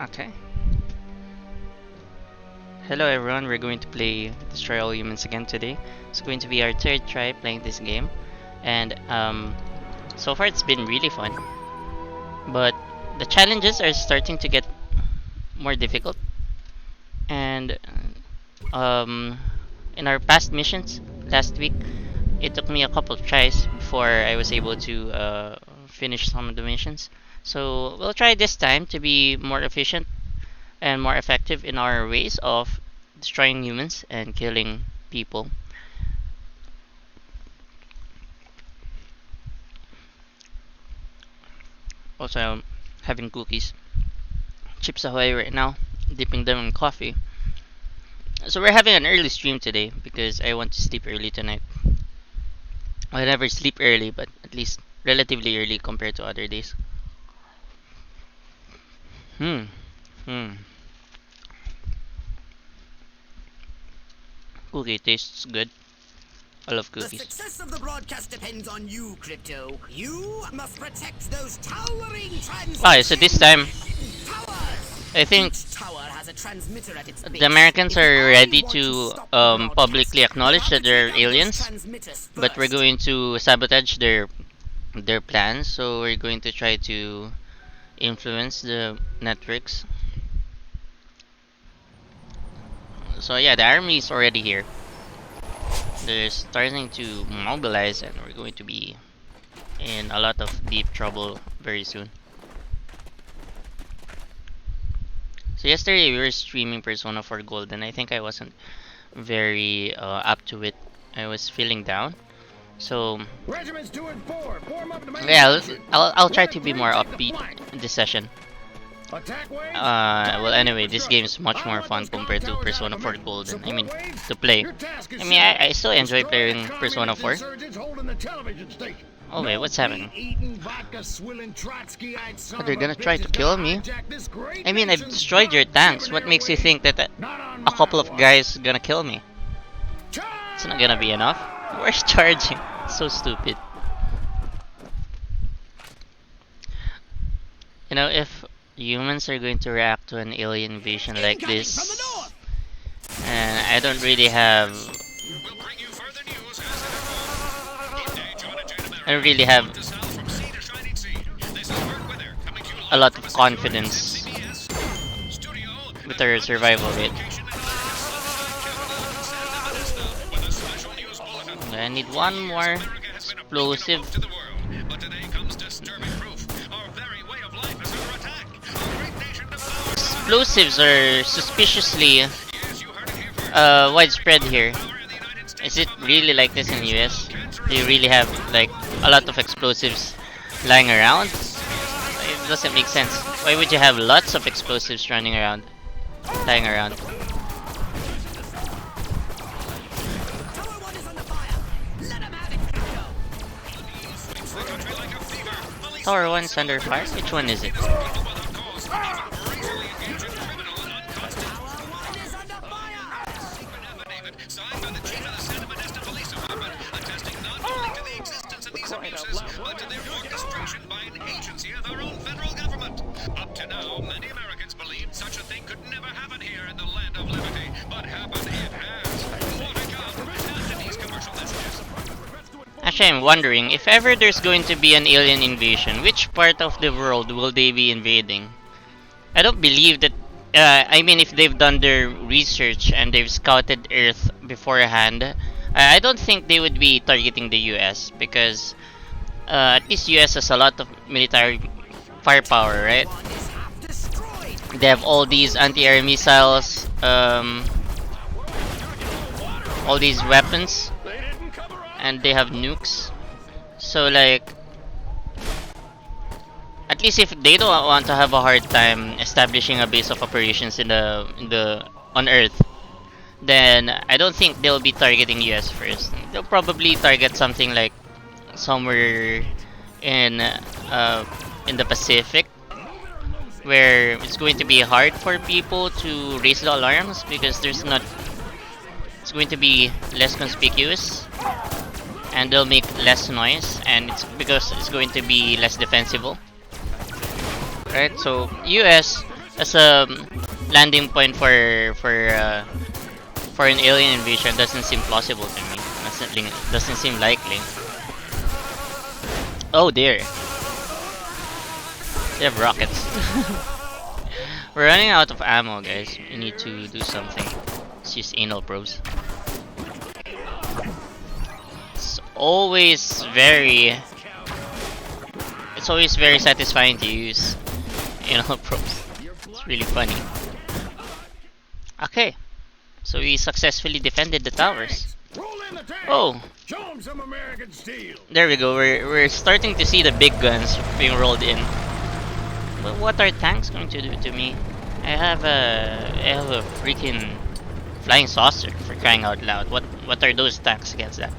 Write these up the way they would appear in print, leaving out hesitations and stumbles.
Okay. Hello everyone, we're going to play Destroy All Humans again today. It's going to be our third try playing this game. And so far it's been really fun. But the challenges are starting to get more difficult. And um, in our past missions last week, it took me a couple of tries before I was able to finish some of the missions. So we'll try this time to be more efficient and more effective in our ways of destroying humans and killing people. Also, I'm having cookies, chips ahoy right now, dipping them in coffee. So we're having an early stream today because I want to sleep early tonight. I never sleep early, but at least relatively early compared to other days. Hmm. Hmm. Cookie tastes good. I love The cookies. success of the broadcast depends on you, Crypto. You must protect those towering Okay, so this time towers. I think Each tower has a transmitter at its base. the Americans If the are Army ready want to stop the broadcast, publicly you acknowledge have that to they're take out those aliens, transmitters but we're first. going to sabotage their plans. So we're going to try to influence the networks. So yeah, the army is already here. They're starting to mobilize, and we're going to be in a lot of deep trouble very soon. So yesterday we were streaming Persona 4 Gold, and I think I wasn't very up to it. I was feeling down. So Regiments 2 and 4, form up to main yeah, position. I'll try to be 1 and more 3, take the upbeat flank. in this session. Attack waves. Well, Target anyway, this game infrastructure. is much I more want fun those comm compared to towers out Persona of 4 commission. Golden. I Support mean, waves. to play. Your task is I mean, simple. I still enjoy Destroy playing the Persona communist 4. insurgents holding the television station. Oh wait, No what's happening? meat-eating, vodka-swilling, Trotsky-eyed son Oh, they're of a gonna try to bitches kill gonna me. hijack this great I mean, I've nation's destroyed your tanks. God-given What makes you airwaves. think that Not on a my couple of watch. guys gonna kill me? It's not gonna be enough. Where's charging? So stupid. You know, if humans are going to react to an alien invasion like Incoming this, from the north. and I don't really have, We'll bring you further news as it evolves. I don't really have To south from sea to shining sea. This is Bert Weather coming to you a live lot from of a confidence CBS studio with our survival rate. location in with a special news bulletin. I need one more explosive. To the world, but today comes disturbing proof. Our very way of life is under attack. Our great nation devoured. Explosives are suspiciously Yes, you heard it here first. widespread here. Power in the United States. Is it really like this in the US? Do you really have like a lot of explosives lying around? It doesn't make sense. Why would you have lots of explosives running around, lying around? Tower 1 is under fire. Let 'em have it, Crypto. It's the country like a fever. Police Tower 1's under fire? Which one is it? people without cause. Crazily engage in criminal and unconstitutional Tower 1 is under fire. affidavit signed by the chief of the San Modesto Police Department, attesting not only to the existence of these abuses, but to their orchestration by an agency of our own federal government. Up to now, many Americans believed such a thing could never happen here in the land of liberty, but happen it has. What a job! After these commercial messages. Actually, I'm wondering if ever there's going to be an alien invasion, which part of the world will they be invading? I don't believe that. I mean, if they've done their research and they've scouted Earth beforehand, I don't think they would be targeting the US because at least US has a lot of military firepower, right? One is half destroyed. They have all these anti-air missiles, all these weapons, and they have nukes. So like, at least if they don't want to have a hard time establishing a base of operations in the on Earth, then I don't think they'll be targeting US first. They'll probably target something like somewhere in the Pacific, where it's going to be hard for people to raise the alarms because there's not. It's going to be less conspicuous, and they'll make less noise, and it's because it's going to be less defensible. Right, so US as a landing point for an alien invasion doesn't seem plausible to me. Doesn't seem likely. Oh dear, they have rockets. We're running out of ammo, guys. We need to do something. Let's use anal probes. It's always very it's always very satisfying to use anal probes. It's really funny. Okay, so we successfully defended the towers. Roll in the tank. Oh, Show 'em some American steel. there we go. We're starting to see the big guns being rolled in. But what are tanks going to do to me? I have a freaking flying saucer, for crying out loud. What are those tanks against that?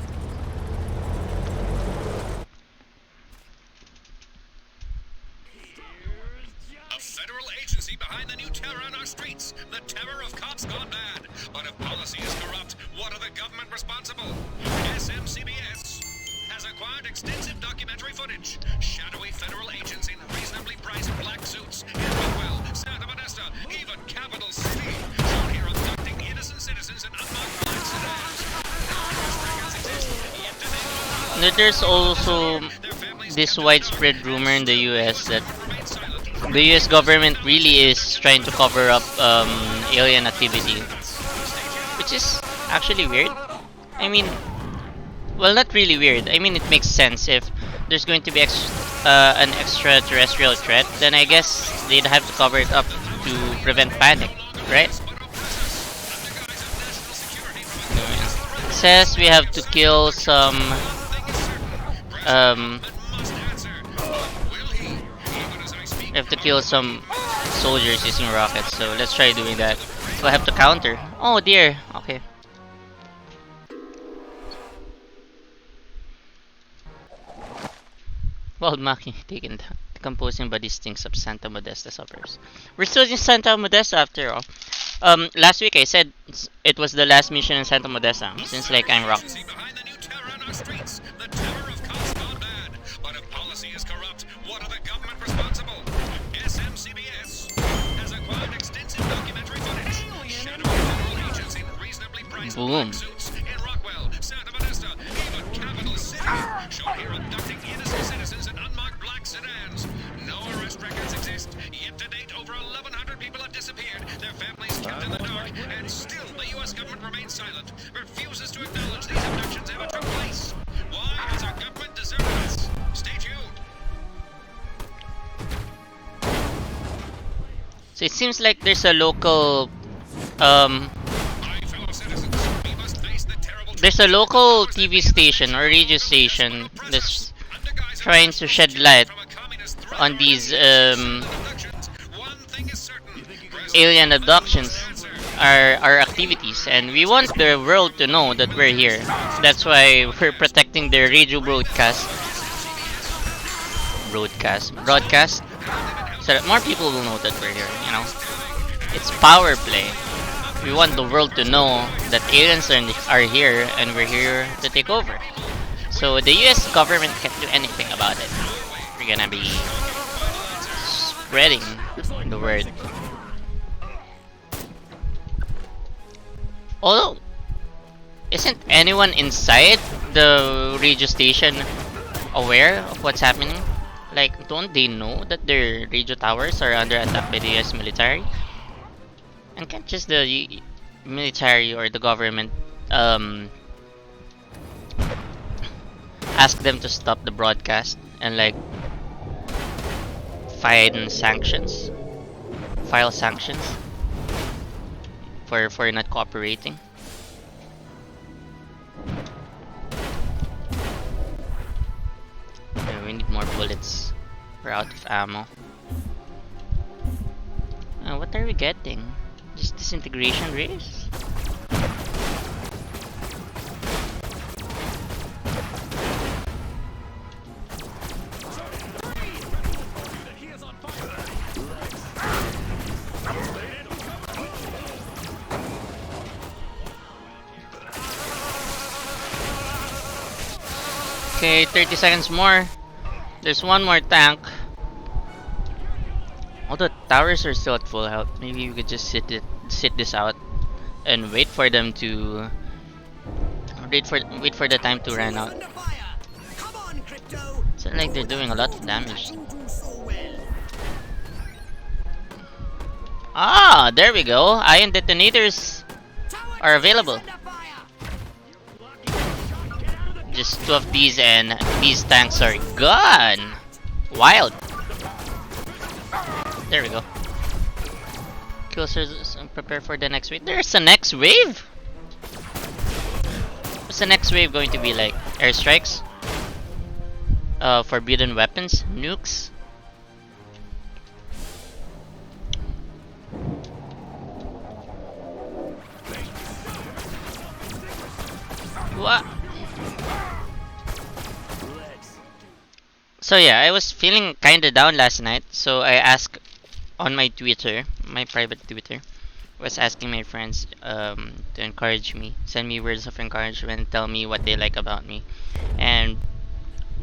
A federal agency behind the new terror on our streets. The terror of cops gone bad. But if policy is corrupt, what are the government responsible? SMCBS has acquired extensive documentary footage. Shadowy federal agents in reasonably priced black suits in Rockwell, Santa Modesto, even Capital City. Shown here abducting innocent citizens in unmarked black sedans. No arrest records exist, yet today There's also their families this kept in the widespread dark, rumor in the US that remain silent. the US government really is trying to cover up alien activity, which is actually weird. I mean, well, not really weird. I mean, it makes sense. If there's going to be an extraterrestrial threat, then I guess they'd have to cover it up to prevent panic, right? It says we have to kill some um we have to kill some soldiers using rockets, so let's try doing that. So I have to counter. Oh dear. Okay. Wild Maki taken down. Decomposing body stinks of Santa Modesta suburbs. We're still in Santa Modesta after all. Last week I said it was the last mission in Santa Modesta. Since like I'm rock. Behind the new terror on our streets, the terror of cops gone bad. But if policy is corrupt, what are the government responsible? SMCBS has acquired extensive documentary footage. Shadowy federal agents in reasonably priced Boom. black suits in Rockwell, Santa Modesto, even Capital City. Shown here abducting innocent citizens in unmarked black sedans. No arrest records exist. Yet to date, over 1,100 people have disappeared. Their families kept in the dark, and still the U.S. government remains silent, refuses to acknowledge these abductions ever took place. Why has our government deserted us? Stay tuned. So it seems like there's a local um My fellow citizens, we must face the terrible there's a local TV station or radio station that's trying to shed light on these alien abductions, our activities, and we want the world to know that we're here. That's why we're protecting the radio broadcast, so that more people will know that we're here. You know, it's power play. We want the world to know that aliens are here and we're here to take over. So the US government can't do anything about it. We're gonna be spreading the word. Although, isn't anyone inside the radio station aware of what's happening? Like, don't they know that their radio towers are under attack by the US military? And can't just the military or the government ask them to stop the broadcast and like file sanctions for not cooperating? Okay, we need more bullets. We're out of ammo. What are we getting? Just disintegration rays? Okay, 30 seconds more. There's one more tank. Although Towers are still at full health. Maybe we could just sit this out and wait for the time to run Troops out. under fire! Come on, Crypto! It's not like they're You're the doing a lot of foreman damage. that you do so well. Ah, there we go. Ion detonators Tower are two is available. under fire! Just two of these and these tanks are gone. Wild. There we go. Killers, prepare for the next wave. There's a next wave? What's the next wave going to be like? Airstrikes? Forbidden weapons? Nukes? What? So yeah, I was feeling kinda down last night, so I asked on my Twitter, my private Twitter, was asking my friends to encourage me, send me words of encouragement, tell me what they like about me, and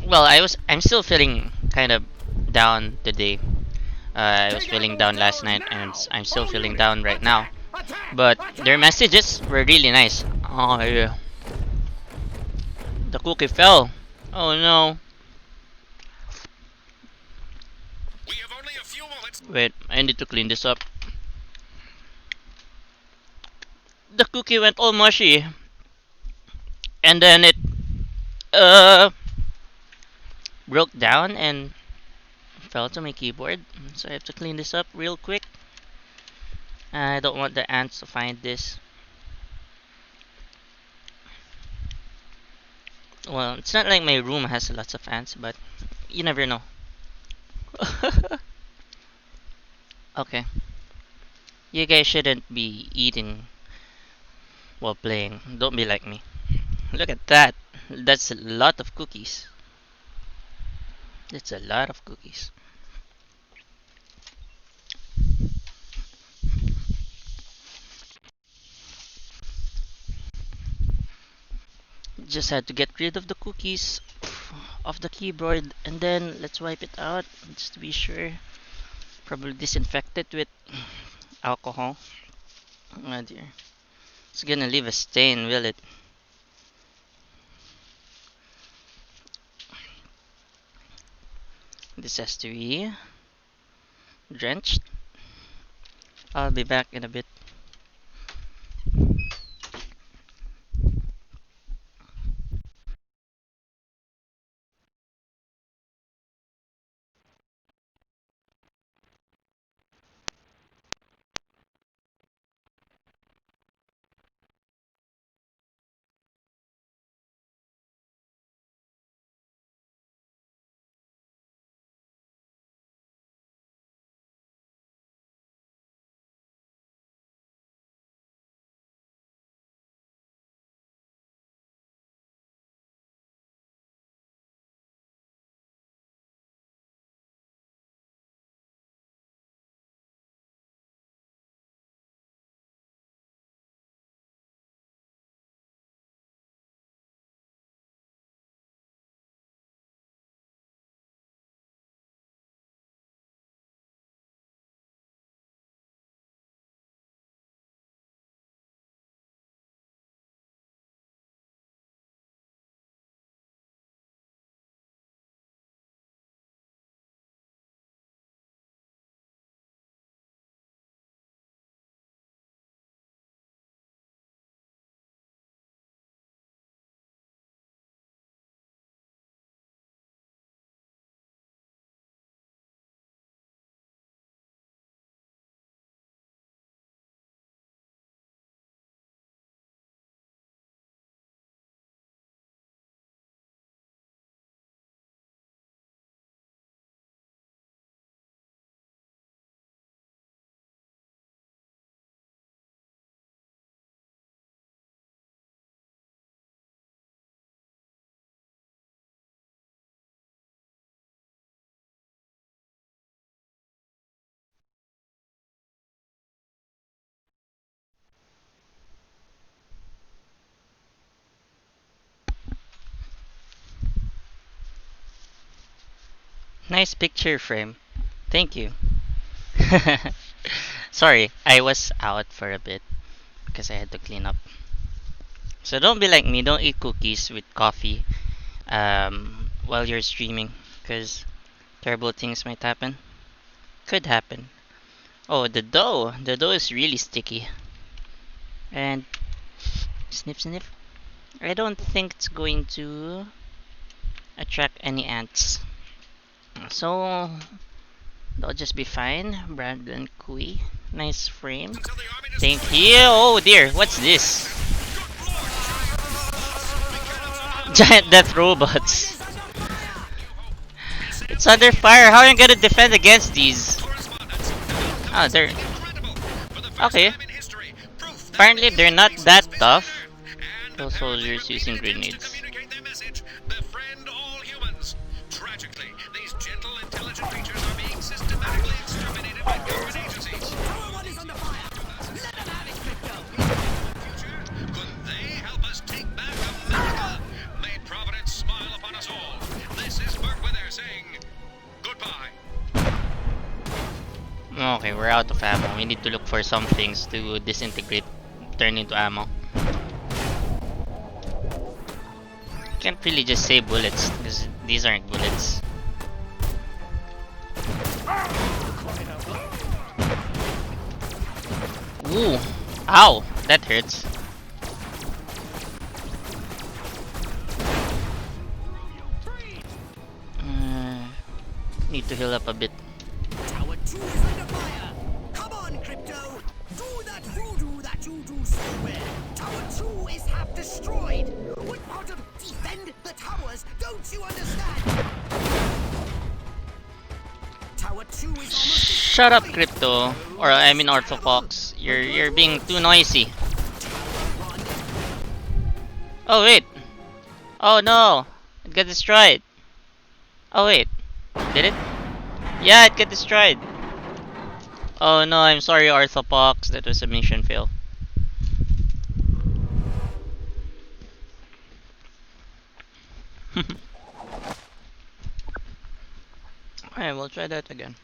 well, I'm still feeling kind of down today. I was Take out feeling those down last towers night, and now! I'm still All feeling units, down right now. attack! Attack! But their Attack! messages were really nice. Oh yeah, the cookie fell. Oh no. We have only a few moments. Wait, I need to clean this up. The cookie went all mushy, and then it uh broke down and fell to my keyboard. So I have to clean this up real quick. I don't want the ants to find this. Well, it's not like my room has lots of ants, but you never know. Okay. You guys shouldn't be eating while playing. Don't be like me. Look at that. That's a lot of cookies. That's a lot of cookies. Just had to get rid of the cookies off the keyboard and then let's wipe it out just to be sure. Probably disinfect it with alcohol. Oh dear. It's gonna leave a stain, will it? This has to be drenched. I'll be back in a bit. Nice picture frame. Thank you. Sorry, I was out for a bit because I had to clean up. So don't be like me. Don't eat cookies with coffee while you're streaming, because terrible things might happen. Could happen. Oh, the dough. The dough is really sticky. And sniff, sniff. I don't think it's going to attract any ants. So that'll just be fine. Brandon Kui. Nice frame. Thank you. Oh dear, what's this? Giant death robots. It's under fire. How are you gonna defend against these? Oh, they're okay. Apparently, they're not that tough. Those soldiers using grenades. Tragically, these gentle, intelligent creatures are being systematically exterminated by government agencies. Tower 1 is under fire. Let them have it, Crypto. Could they help us take back America? May Providence smile upon us all. This is Bert Wither saying goodbye. Okay, we're out of ammo. We need to look for some things to disintegrate, turn into ammo. Can't really just say bullets because these aren't bullets. Ooh, ow, that hurts. Need to heal up a bit. Tower 2 is under fire. Come on, Crypto. Do that voodoo that you do so well. Tower 2 is half destroyed. What part of defend the towers don't you understand? Tower 2 is almost Shut up, destroyed. Crypto. Or I mean Orthofox. You're being too noisy. Oh wait. Oh no. It got destroyed. Oh wait. Did it? Yeah, it got destroyed. Oh no, I'm sorry Orthopox. That was a mission fail. Alright, we'll try that again.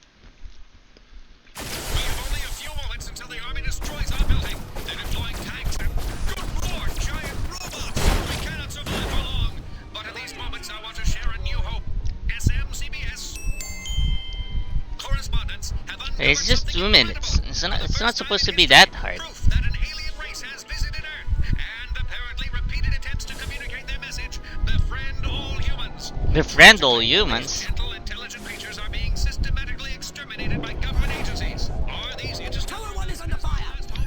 We have only a few moments until the army destroys our building. They're deploying tanks and good lord, giant robots. We cannot survive for long. But in these moments, I want to share a new hope. SMCBS correspondents have uncovered It's just something 2 minutes. incredible. It's For not, the it's not first supposed to time be in that history, hard. proof that an alien race has visited Earth and apparently repeated attempts to communicate their message. Befriend all humans. Befriend all humans. Gentle, intelligent creatures are being systematically exterminated by government agencies. Are these interstellar? Tower 1 is under fire.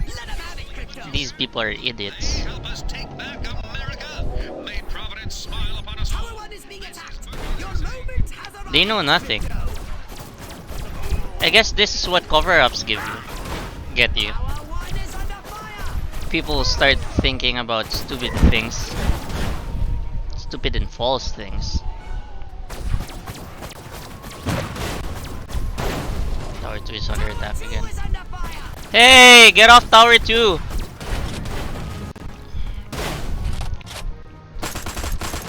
Let them have it, Crypto. These people are They idiots. help us take back America. May Providence smile upon us all. Tower 1 is being attacked. Your moment has arrived. They know nothing. Crypto. I guess this is what cover-ups give you. Get you. Tower 1 is under fire. People start thinking about stupid things. Stupid and false things. Tower 2 is under attack Tower 2 again. is under fire. Hey! Get off Tower 2!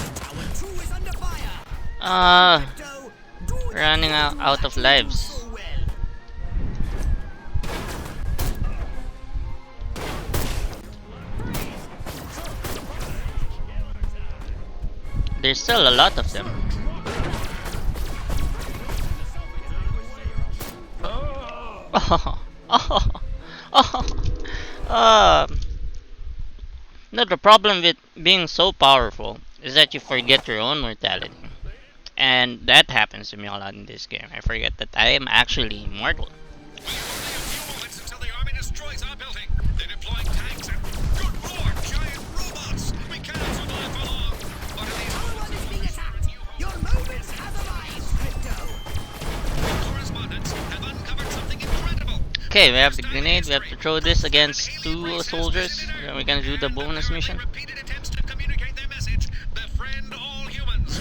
Tower 2 is under fire. Crypto, do that running voodoo out that of you do lives. so well. There's still a lot of them. Oh, oh, oh. No, the problem with being so powerful is that you forget your own mortality. And that happens to me a lot in this game. I forget that I am actually immortal. We have only a few moments until the army destroys our building. They're deploying tanks and good lord, giant robots. We cannot survive for long. But in these Tower 1 is being attacked. Your moment has arrived, Crypto. correspondents have uncovered something incredible. Okay, we have the grenade. We have to throw this against 2 soldiers. Then we're gonna do the bonus mission. Repeated attempts to communicate their message. Befriend all humans.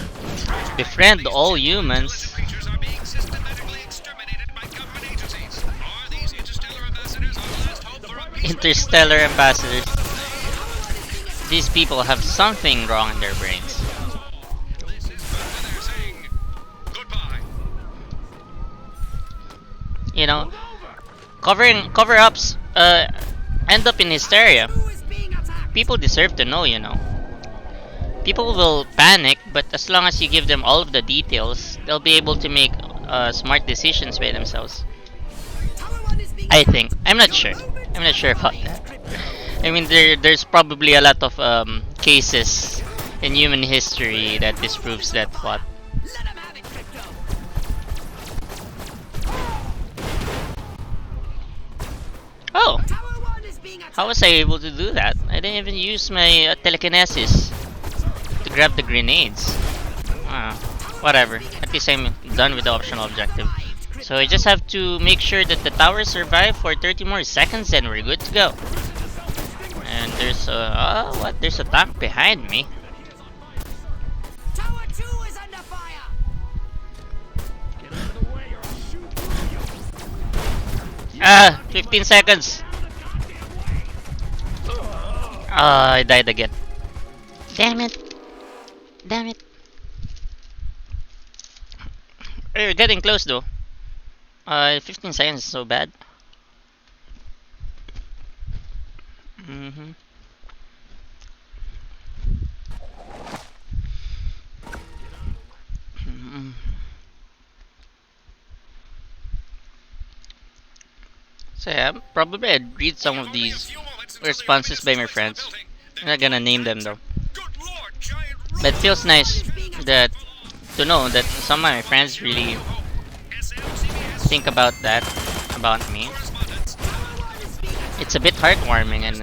Befriend all humans. Creatures are being systematically exterminated by government agencies. Are these interstellar ambassadors our last hope for a peace Interstellar ambassadors. These people have something wrong in their brains. This is what they're saying. Goodbye. You know, Cover-ups end up in hysteria. Who is being attacked? People deserve to know, you know. People will panic, but as long as you give them all of the details, they'll be able to make smart decisions by themselves. Tower 1 is being I attacked. think. I'm not sure. I'm not sure about that. I mean, there's probably a lot of cases in human history that disproves that thought. Let him have it, Crypto. Oh, Tower 1 is being attacked. how was I able to do that? I didn't even use my telekinesis to grab the grenades. Whatever. At least I'm done with the optional objective. So I just have to make sure that the towers survive for 30 more seconds and we're good to go. And there's what? There's a tank behind me. Tower 2 is under fire. 15 seconds. I died again. Damn it. Damn it. We're getting close though. 15 seconds is so bad. Mm-hmm. So yeah, probably I'd read some of these responses by my friends. I'm not gonna name them though. But it feels nice that to know that some of my friends really think about that about me. It's a bit heartwarming, and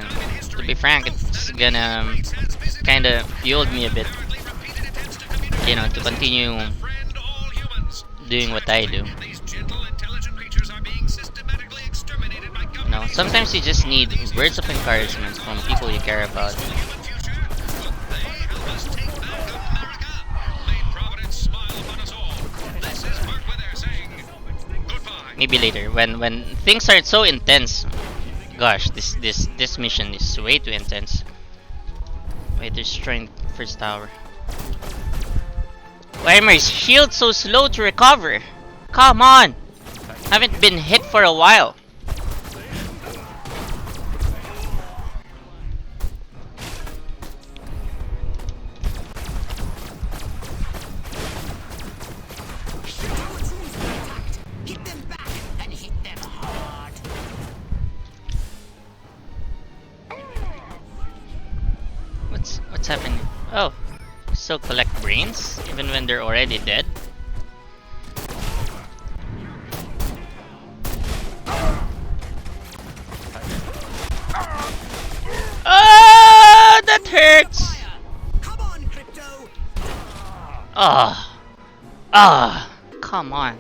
to be frank, it's gonna kind of fueled me a bit, you know, to continue doing what I do. You know, sometimes you just need words of encouragement from people you care about. Maybe later, when things are so intense. Gosh, this mission is way too intense. Wait, they're destroying first tower. Why are my shield so slow to recover? Come on! Haven't been hit for a while. Hit them back and hit them hard. What's happening? Oh, still collect brains even when they're already dead. Ah, that hurts. Come on, Crypto. Come on.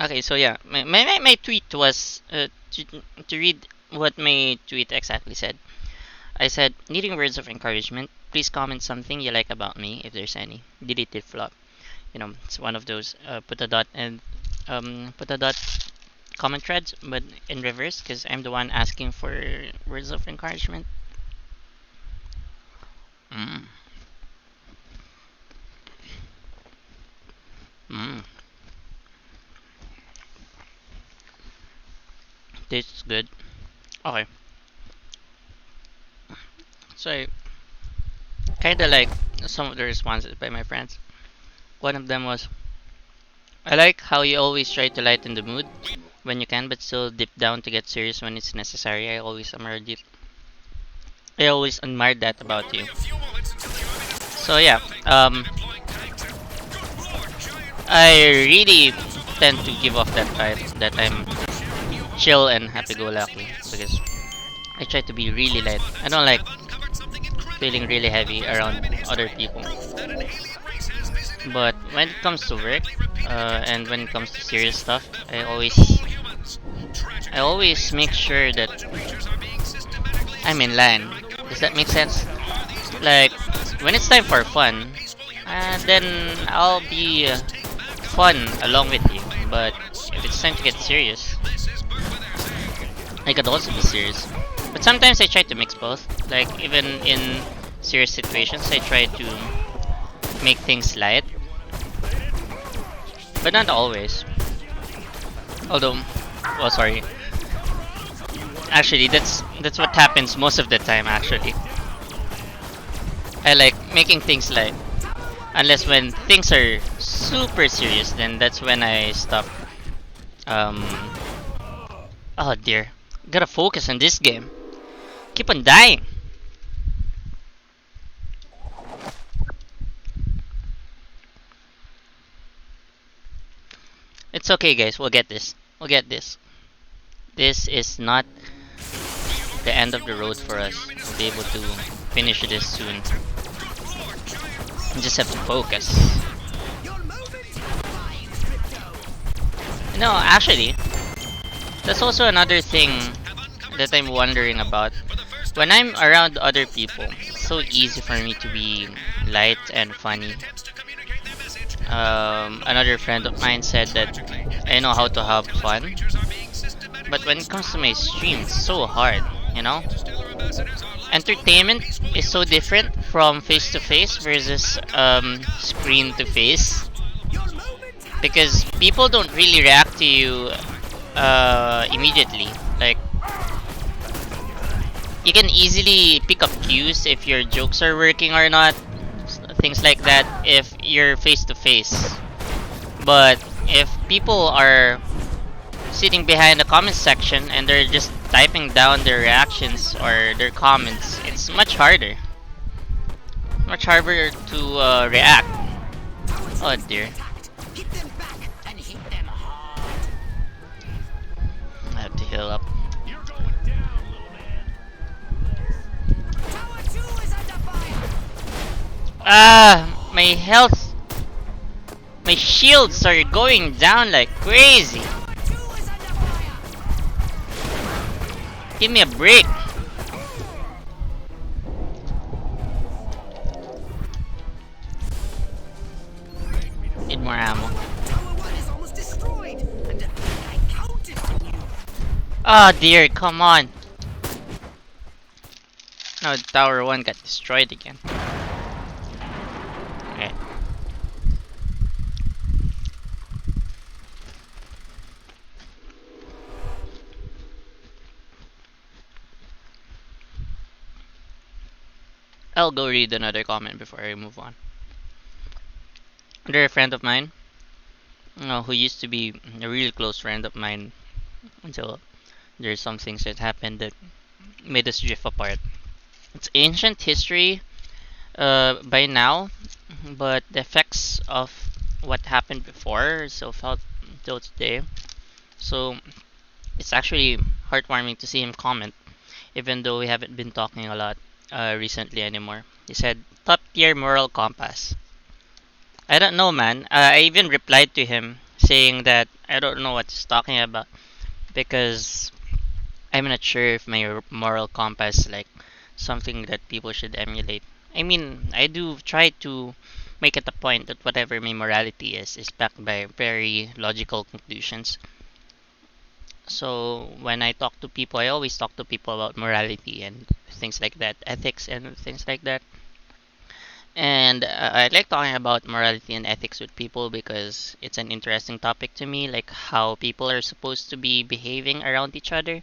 Okay, so yeah, my tweet was to read what my tweet exactly said. I said, needing words of encouragement, please comment something you like about me, if there's any. Deleted flop. You know, it's one of those put a dot and put a dot comment threads, but in reverse, because I'm the one asking for words of encouragement. Mm. Mm. Tastes good. Okay. So I kinda like some of the responses by my friends. One of them was, I like how you always try to lighten the mood when you can, but still dip down to get serious when it's necessary. I always admired that about you. So yeah, I really tend to give off that vibe that I'm chill and happy-go-lucky because I try to be really light. I don't like feeling really heavy around other people. But when it comes to work, and when it comes to serious stuff, I always make sure that I'm in line. Does that make sense? Like when it's time for fun, then I'll be fun along with you. But if it's time to get serious, I could also be serious. But sometimes I try to mix both. Like even in serious situations, I try to make things light, but not always. Although, oh sorry. Actually, that's what happens most of the time. Actually, I like making things light. Unless when things are super serious, then that's when I stop. Um. Oh dear. Gotta focus on this game. Keep on dying. It's okay, guys. We'll get this. We'll get this. This is not the end of the road for us. We'll be able to finish this soon. We just have to focus. You're momentarily Crypto. No, actually, that's also another thing that I'm wondering about. When I'm around other people, it's so easy for me to be light and funny. Another friend of mine said that I know how to have fun, but when it comes to my stream, it's so hard, you know? Entertainment is so different from face to face versus screen to face because people don't really react to you immediately. Like, you can easily pick up cues if your jokes are working or not, things like that, if you're face to face. But if people are sitting behind the comment section and they're just typing down their reactions or their comments, it's much harder. Much harder to react. Oh dear. Hit them back and hit them hard. I have to heal up. You're going down, little man. Tower 2 is under fire. Ah, my health, my shields are going down like crazy. Tower 2 is under fire. Give me a break. Need more ammo. Tower 1 is almost destroyed. And I counted on you. Oh dear, come on. No, Tower 1 got destroyed again. Okay. I'll go read another comment before I move on. There, a friend of mine, who used to be a really close friend of mine until there's some things that happened that made us drift apart. It's ancient history by now, but the effects of what happened before still felt till today. So it's actually heartwarming to see him comment, even though we haven't been talking a lot recently anymore. He said, "Top tier moral compass." I don't know, man. I even replied to him saying that I don't know what he's talking about because I'm not sure if my moral compass is like something that people should emulate. I mean, I do try to make it a point that whatever my morality is backed by very logical conclusions. So when I talk to people, I always talk to people about morality and things like that, ethics and things like that. And I like talking about morality and ethics with people because it's an interesting topic to me, like how people are supposed to be behaving around each other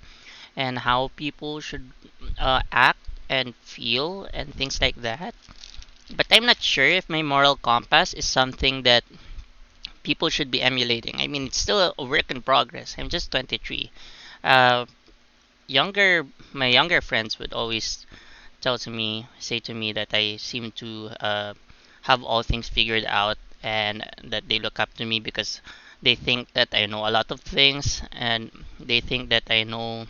and how people should act and feel and things like that. But I'm not sure if my moral compass is something that people should be emulating. I mean, it's still a work in progress. I'm just 23. Uh, my younger friends would always say to me that I seem to have all things figured out and that they look up to me because they think that I know a lot of things and they think that I know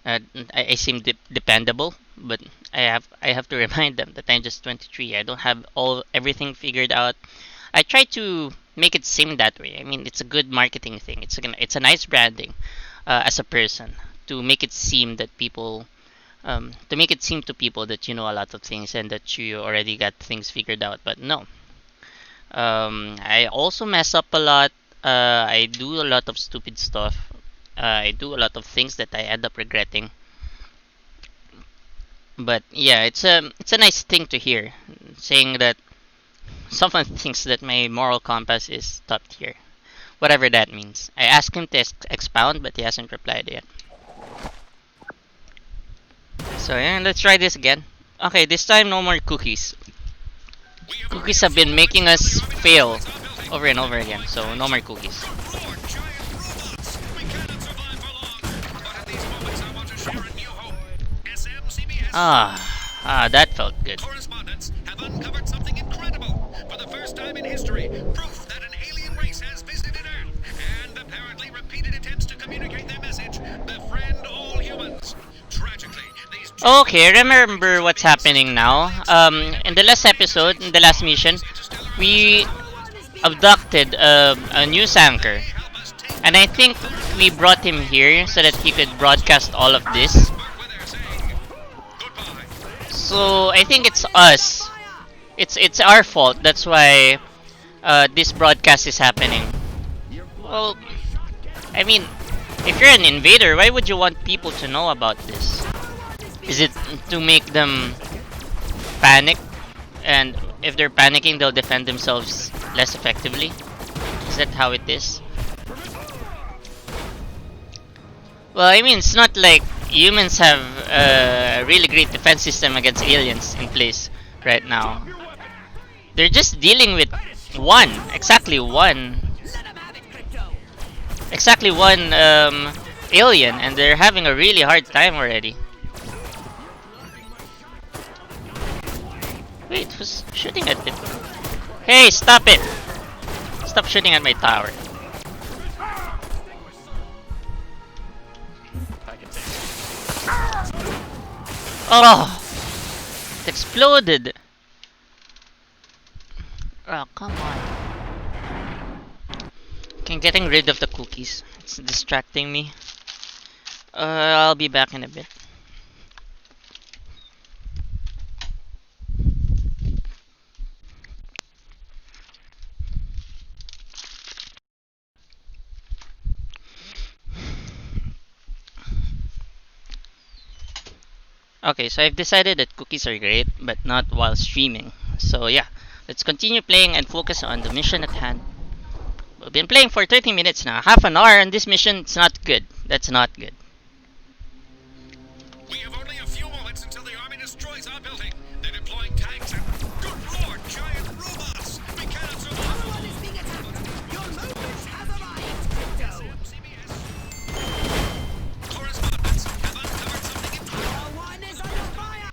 uh, I seem dependable, but I have to remind them that I'm just 23. I don't have all everything figured out. I try to make it seem that way. I mean, it's a good marketing thing. It's a nice branding as a person to make it seem that people to make it seem to people that you know a lot of things and that you already got things figured out. But no, I also mess up a lot. I do a lot of stupid stuff. I do a lot of things that I end up regretting. But yeah, it's a nice thing to hear, saying that someone thinks that my moral compass is top tier. Whatever that means. I asked him to expound, but he hasn't replied yet. So yeah, let's try this again. Okay, this time no more cookies. We have already Cookies a have few been moments making until the us army fail destroys our building. over and over again, so no more cookies. Good lord, giant robots! We cannot survive for long. But in these moments, I want to share a new hope. SMCBS That felt good. correspondents have uncovered something incredible. For the first time in history, proof that an alien race has visited Earth and apparently repeated attempts to communicate their message, befriend all humans. Tragically, these Okay, remember what's happening now. In the last episode, in the last mission, we abducted a news anchor, help us take and I think we brought him here so that he could broadcast all of this. where they're saying goodbye. So I think it's us. It's our fault. That's why this broadcast is happening. Well, I mean, if you're an invader, why would you want people to know about this? Is it to make them panic? And if they're panicking, they'll defend themselves less effectively? Is that how it is? Well, I mean, it's not like humans have a really great defense system against aliens in place right now. They're just dealing with one, exactly one, Let 'em have it, Crypto. exactly one alien, and they're having a really hard time already. Wait, who's shooting at it? Hey, stop it! Stop shooting at my tower. Oh! It exploded! Oh, come on. Okay, getting rid of the cookies. It's distracting me. I'll be back in a bit. Okay, so I've decided that cookies are great, but not while streaming. So yeah, let's continue playing and focus on the mission at hand. We've been playing for 30 minutes now. Half an hour on this mission, it's not good. That's not good. We have only a few moments until the army destroys our building. They're deploying tanks and good lord, giant robots! We cannot survive. One is being attacked. Your moment has arrived, Crypto. CBS correspondents have uncovered something incredible. Tower 1 is under fire.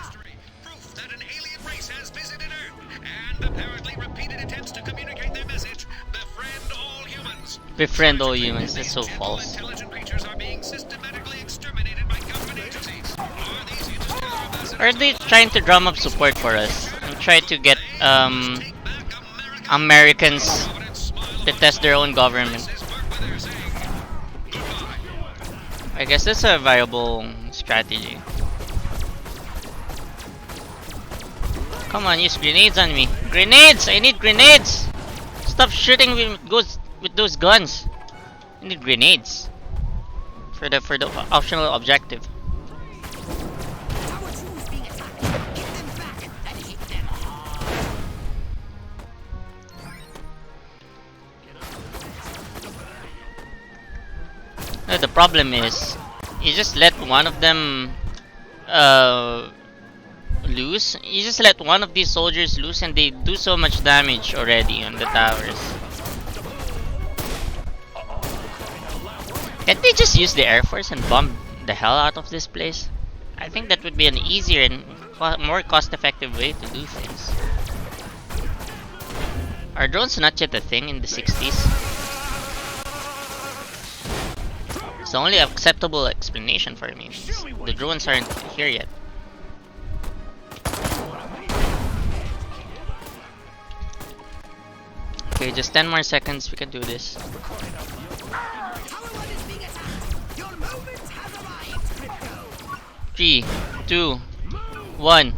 Proof that an alien race has visited Earth and apparently repeated attempts to communicate their message. Befriend all humans. Befriend all humans, that's so These gentle, false. intelligent creatures are being systematically exterminated by government agencies. Are these interstellar ambassadors? Are they trying to drum up support for us? And try to get Take back America. Americans Providence smiled to test their own government? This is where they're saying goodbye. I guess that's a viable strategy. Come on, use grenades on me. Grenades! I need grenades! Stop shooting with those guns. I need grenades. For the optional objective. Tower 2 is being attacked. Hit them back and hit them hard. The problem is, you just let one of them uh, loose. You just let one of these soldiers loose and they do so much damage already on the towers. Can't they just use the Air Force and bomb the hell out of this place? I think that would be an easier and more cost-effective way to do things. Are drones not yet a thing in the 60s? It's the only acceptable explanation for me. The drones aren't here yet. Okay, just 10 more seconds, we can do this. Tower 1 is being attacked. Your moment has arrived, Crypto. 3, 2, 1.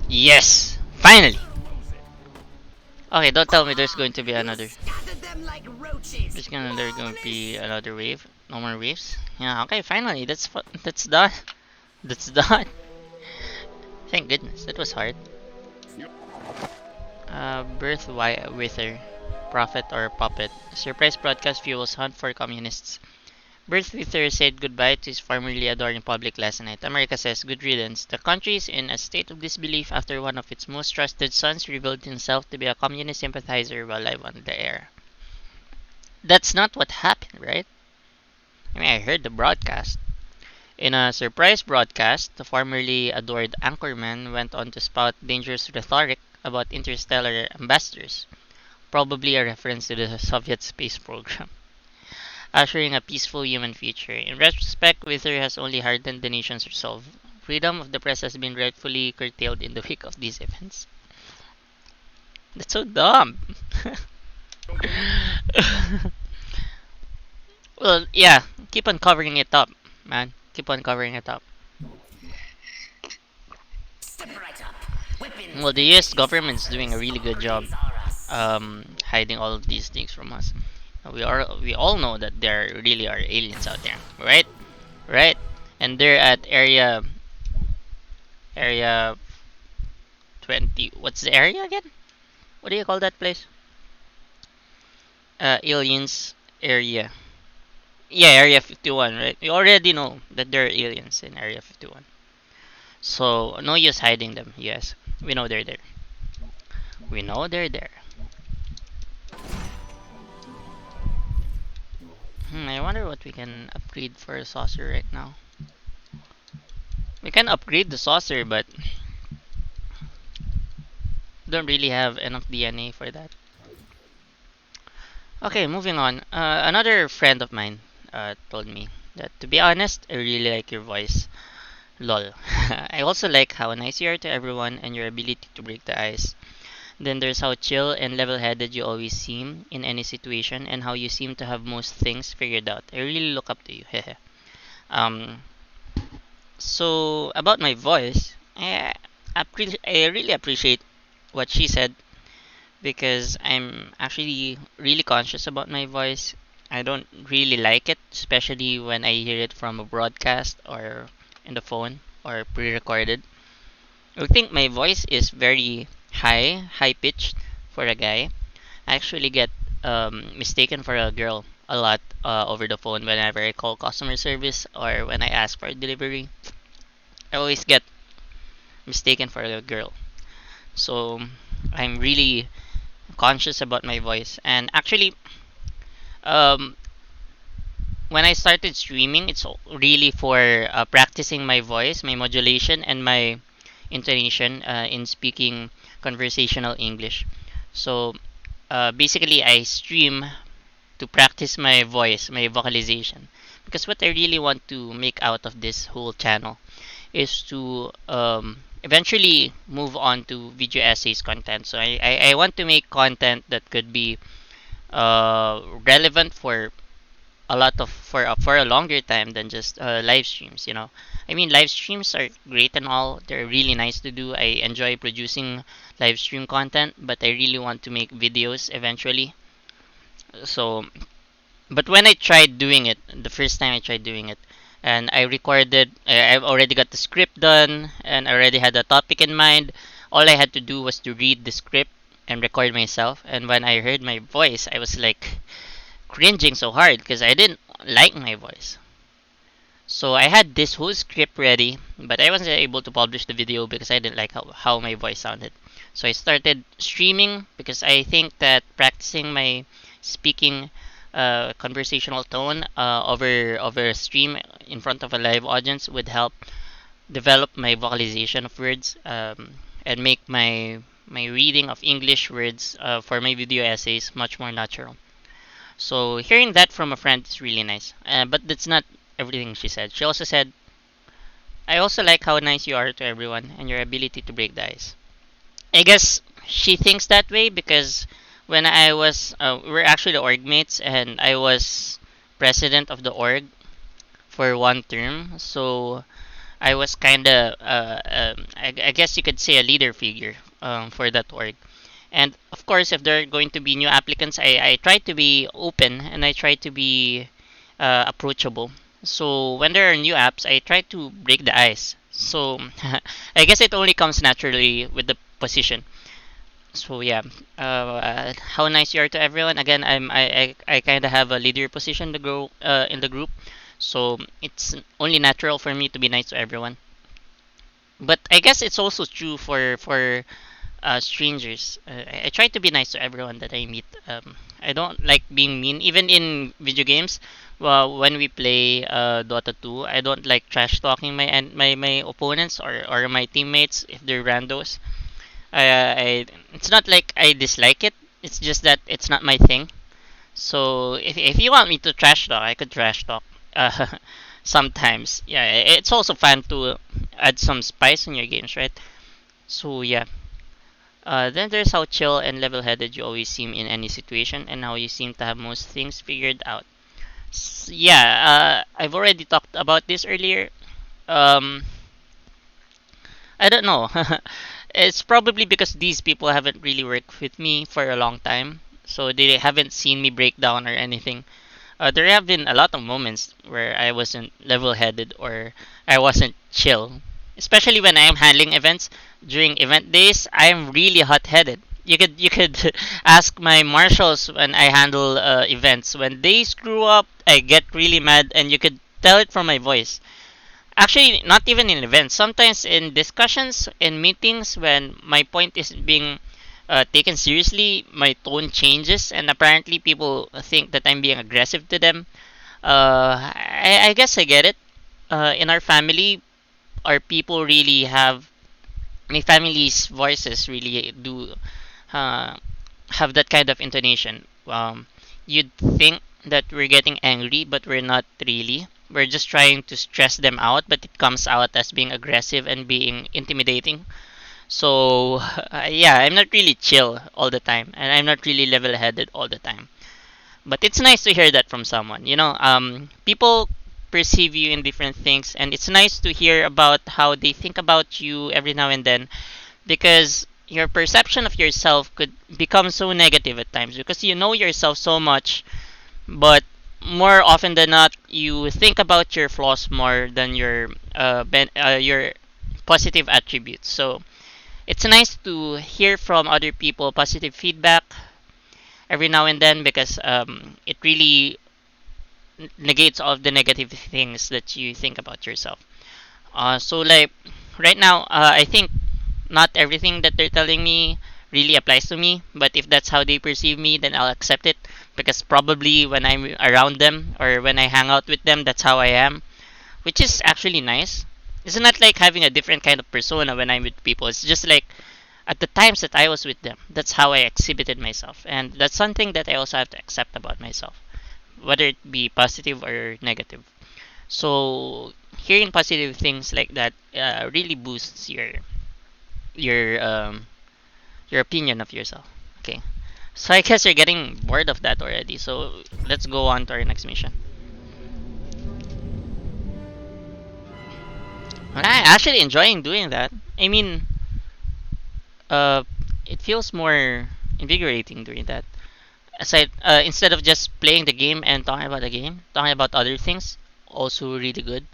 Yes! Finally! Okay, don't tell me there's going to be another. Scattered them like roaches. There's going to be another wave. No more waves. Yeah, okay, finally. That's done. That's done. Thank goodness. That was hard. Birth Wither. prophet or puppet. Surprise broadcast fuels hunt for communists. Birth Twitter said goodbye to his formerly adoring public last night. America says good riddance. The country is in a state of disbelief after one of its most trusted sons revealed himself to be a communist sympathizer while live on the air. That's not what happened, right? I mean, I heard the broadcast. In a surprise broadcast, the formerly adored anchorman went on to spout dangerous rhetoric about interstellar ambassadors, probably a reference to the Soviet space program, ushering a peaceful human future. In retrospect, Wither has only hardened the nation's resolve. Freedom of the press has been rightfully curtailed in the wake of these events. That's so dumb. Well, yeah, keep on covering it up, man. Keep on covering it up. Step right up. Weapons Well, the and US police government's are doing a us. really good job Police are us. hiding all of these things from us. We all know that there really are aliens out there, right? Right? And they're at area 20. What's the area again? What do you call that place? Aliens area. Yeah, area 51, right? We already know that there are aliens in area 51. So no use hiding them. Yes, we know they're there. We know they're there. I wonder what we can upgrade for a saucer right now. We can upgrade the saucer, but don't really have enough DNA for that. Okay, moving on. Another friend of mine told me that to be honest, I really like your voice. Lol. I also like how nice you are to everyone and your ability to break the ice. Then there's how chill and level headed you always seem in any situation and how you seem to have most things figured out. I really look up to you. um, so, about my voice, I really appreciate what she said because I'm actually really conscious about my voice. I don't really like it, especially when I hear it from a broadcast or in the phone or pre recorded. I think my voice is very high pitched for a guy. I actually get mistaken for a girl a lot over the phone whenever I call customer service or when I ask for a delivery. I always get mistaken for a girl. So I'm really conscious about my voice. And actually, um, when I started streaming, it's really for practicing my voice, my modulation, and my intonation in speaking conversational English. So basically, I stream to practice my voice, my vocalization. Because what I really want to make out of this whole channel is to eventually move on to video essays content. So I want to make content that could be relevant for a lot of for a longer time than just live streams. I mean, live streams are great and all. They're really nice to do. I enjoy producing live stream content, but I really want to make videos eventually. So but when I tried doing it, the first time I tried doing it, and I recorded, I've already got the script done, and I already had a topic in mind. All I had to do was to read the script and record myself. And when I heard my voice, I was like cringing so hard because I didn't like my voice. So I had this whole script ready, but I wasn't able to publish the video because I didn't like how my voice sounded. So I started streaming because I think that practicing my speaking conversational tone over a stream in front of a live audience would help develop my vocalization of words and make my reading of English words for my video essays much more natural. So hearing that from a friend is really nice. But that's not everything she said. She also said, "I also like how nice you are to everyone and your ability to break the ice." I guess she thinks that way because when I was, we're actually the org mates, and I was president of the org for one term. So I was kind of, I guess you could say, a leader figure for that org. And of course, if there are going to be new applicants, I try to be open and I try to be approachable. So when there are new apps, I try to break the ice. So I guess it only comes naturally with the position. So yeah, how nice you are to everyone. Again, I kind of have a leader position to grow in the group, so it's only natural for me to be nice to everyone. But I guess it's also true for strangers. I try to be nice to everyone that I meet. I don't like being mean, even in video games. Well, when we play Dota 2, I don't like trash talking my opponents or my teammates if they're randos. It's not like I dislike it. It's just that it's not my thing. So if you want me to trash talk, I could trash talk. Uh, sometimes, yeah. It's also fun to add some spice in your games, right? So yeah. Then there's how chill and level-headed you always seem in any situation, and how you seem to have most things figured out. Yeah, I've already talked about this earlier. Um, I don't know. It's probably because these people haven't really worked with me for a long time, so they haven't seen me break down or anything. There have been a lot of moments where I wasn't level-headed or I wasn't chill, especially when I am handling events. During event days, I am really hot-headed. You could ask my marshals when I handle events. When they screw up, I get really mad, and you could tell it from my voice. Actually, not even in events. Sometimes in discussions, in meetings, when my point is being taken seriously, my tone changes, and apparently people think that I'm being aggressive to them. I guess I get it. In our family, our people really have my family's voices really do uh, have that kind of intonation. You'd think that we're getting angry, but we're not really. We're just trying to stress them out, but it comes out as being aggressive and being intimidating. So, yeah, I'm not really chill all the time, and I'm not really level headed all the time. But it's nice to hear that from someone. People perceive you in different things, and it's nice to hear about how they think about you every now and then, because your perception of yourself could become so negative at times because you know yourself so much, but more often than not, you think about your flaws more than your positive attributes. So it's nice to hear from other people positive feedback every now and then because it really negates all of the negative things that you think about yourself. So like right now, I think not everything that they're telling me really applies to me, but if that's how they perceive me, then I'll accept it because probably when I'm around them or when I hang out with them, that's how I am, which is actually nice. It's not like having a different kind of persona when I'm with people. It's just like at the times that I was with them, that's how I exhibited myself, and that's something that I also have to accept about myself, whether it be positive or negative. So hearing positive things like that really boosts your your opinion of yourself. Okay. So I guess you're getting bored of that already. So let's go on to our next mission. I'm actually enjoying doing that. I mean, uh, it feels more invigorating doing that. Aside, instead of just playing the game and talking about the game, talking about other things, also really good.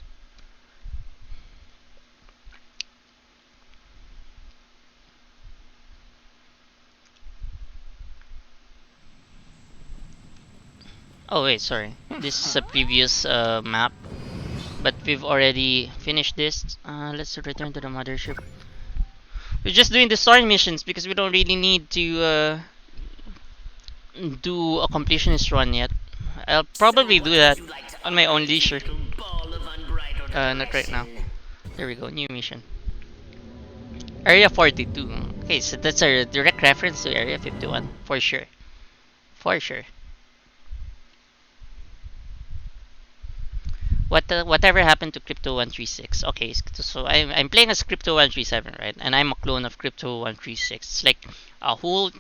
Oh wait, sorry. This is a previous map, but we've already finished this. Let's return to the mothership. We're just doing the story missions because we don't really need to do a completionist run yet. I'll So, probably do what would that you like to on my offer own this leisure. little ball of unbridled Not right now. aggression? There we go, new mission. Area 42. Okay, so that's a direct reference to Area 51, for sure. For sure. Whatever happened to Crypto 136? Okay, so I'm playing as Crypto 137, right? And I'm a clone of Crypto 136. It's like a whole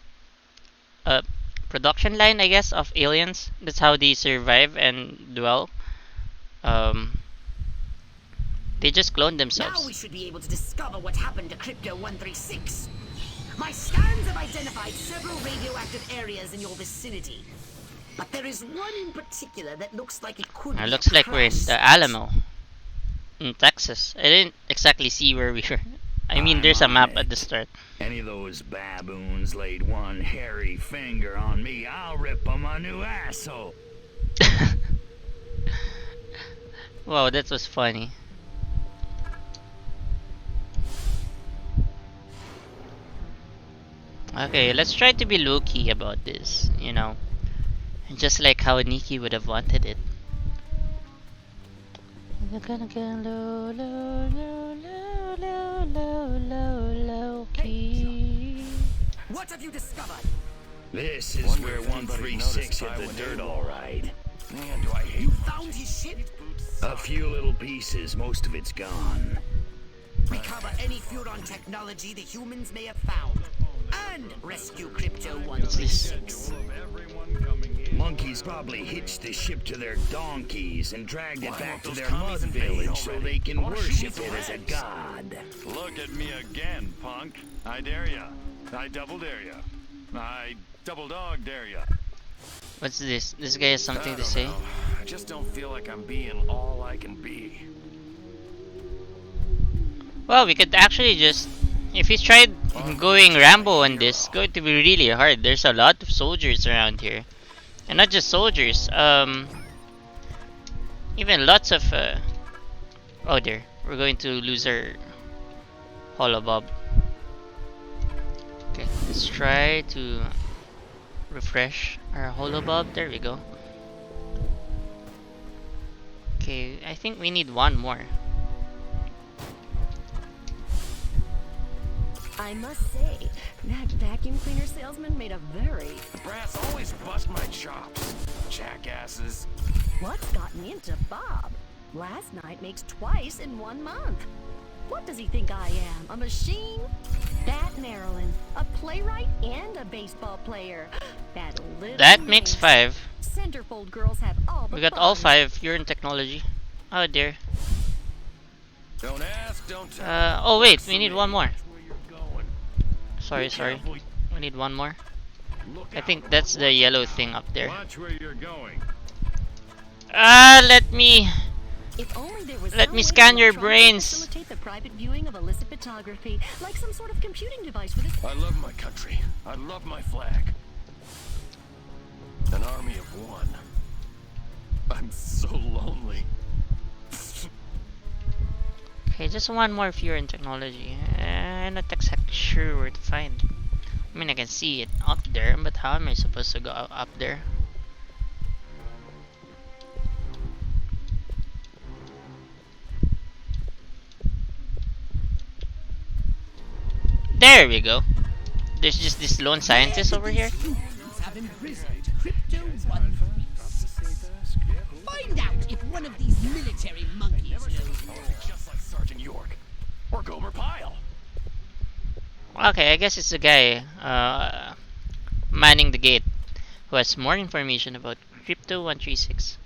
uh, production line, I guess, of aliens. That's how they survive and dwell. Um, they just clone Now we themselves. should be able to discover what happened to Crypto 136. My scans have identified several radioactive areas in your vicinity. But there is one in particular that looks like it could be a Looks like we're crash in the site. Alamo in Texas. I didn't exactly see where we were. I mean, there's a map at the start. Any of those baboons laid one hairy finger on me, I'll rip 'em a new asshole. Wow, that was funny. Okay, let's try to be low-key about this, you know. Just like how Nikki would have wanted it. We're gonna get low, low, low, low, low, low, low, low key. What have you discovered? This is where 136 hit the dirt, all right. Man, do I hate You found his ship? a few little pieces. Most of it's gone. Recover any Furon technology the humans may have found. And rescue Crypto 136. Monkeys probably hitched the ship to their donkeys and dragged it back to their mud village so they can worship it as a god. Look at me again, punk. I dare ya. I double dare ya. I double dog dare ya. What's this? This guy has something to say? I just don't feel like I'm being all I can be. Well, we could actually just... If we tried going Rambo on this, it's going to be really hard. There's a lot of soldiers around here. And not just soldiers, even lots of... Oh there, we're going to lose our holobob. Okay, let's try to refresh our holobob. There we go. Okay, I think we need one more. I must say, that vacuum cleaner salesman made a very... The brass always bust my chops. Jackasses. What's gotten into Bob? Last night makes twice in 1 month. What does he think I am? A machine? That Marilyn, a playwright and a baseball player. That little That makes minx. 5. Centerfold girls have all the We got fun. all 5. You're in technology. Oh dear. Don't ask, don't tell. Oh wait, we need one more. Where you're going. Sorry. We need one more. Look I out. think that's the yellow thing up there. Watch where you're going. Let me... If only there was Let some me way scan your electronically brains. facilitate the private viewing of illicit photography, like some sort of computing device for this. I love my country. I love my flag. An army of one. I'm so lonely. Okay, just one more if you're in technology. I'm not exactly sure where to find. I mean, I can see it up there, but how am I supposed to go up there? There we go. There's just this lone scientist over here. Humans have imprisoned Crypto 136. Find out if one of these military monkeys knows. Just like Sergeant York. Or Gomer Pyle. Okay, I guess it's the guy manning the gate who has more information about Crypto 136.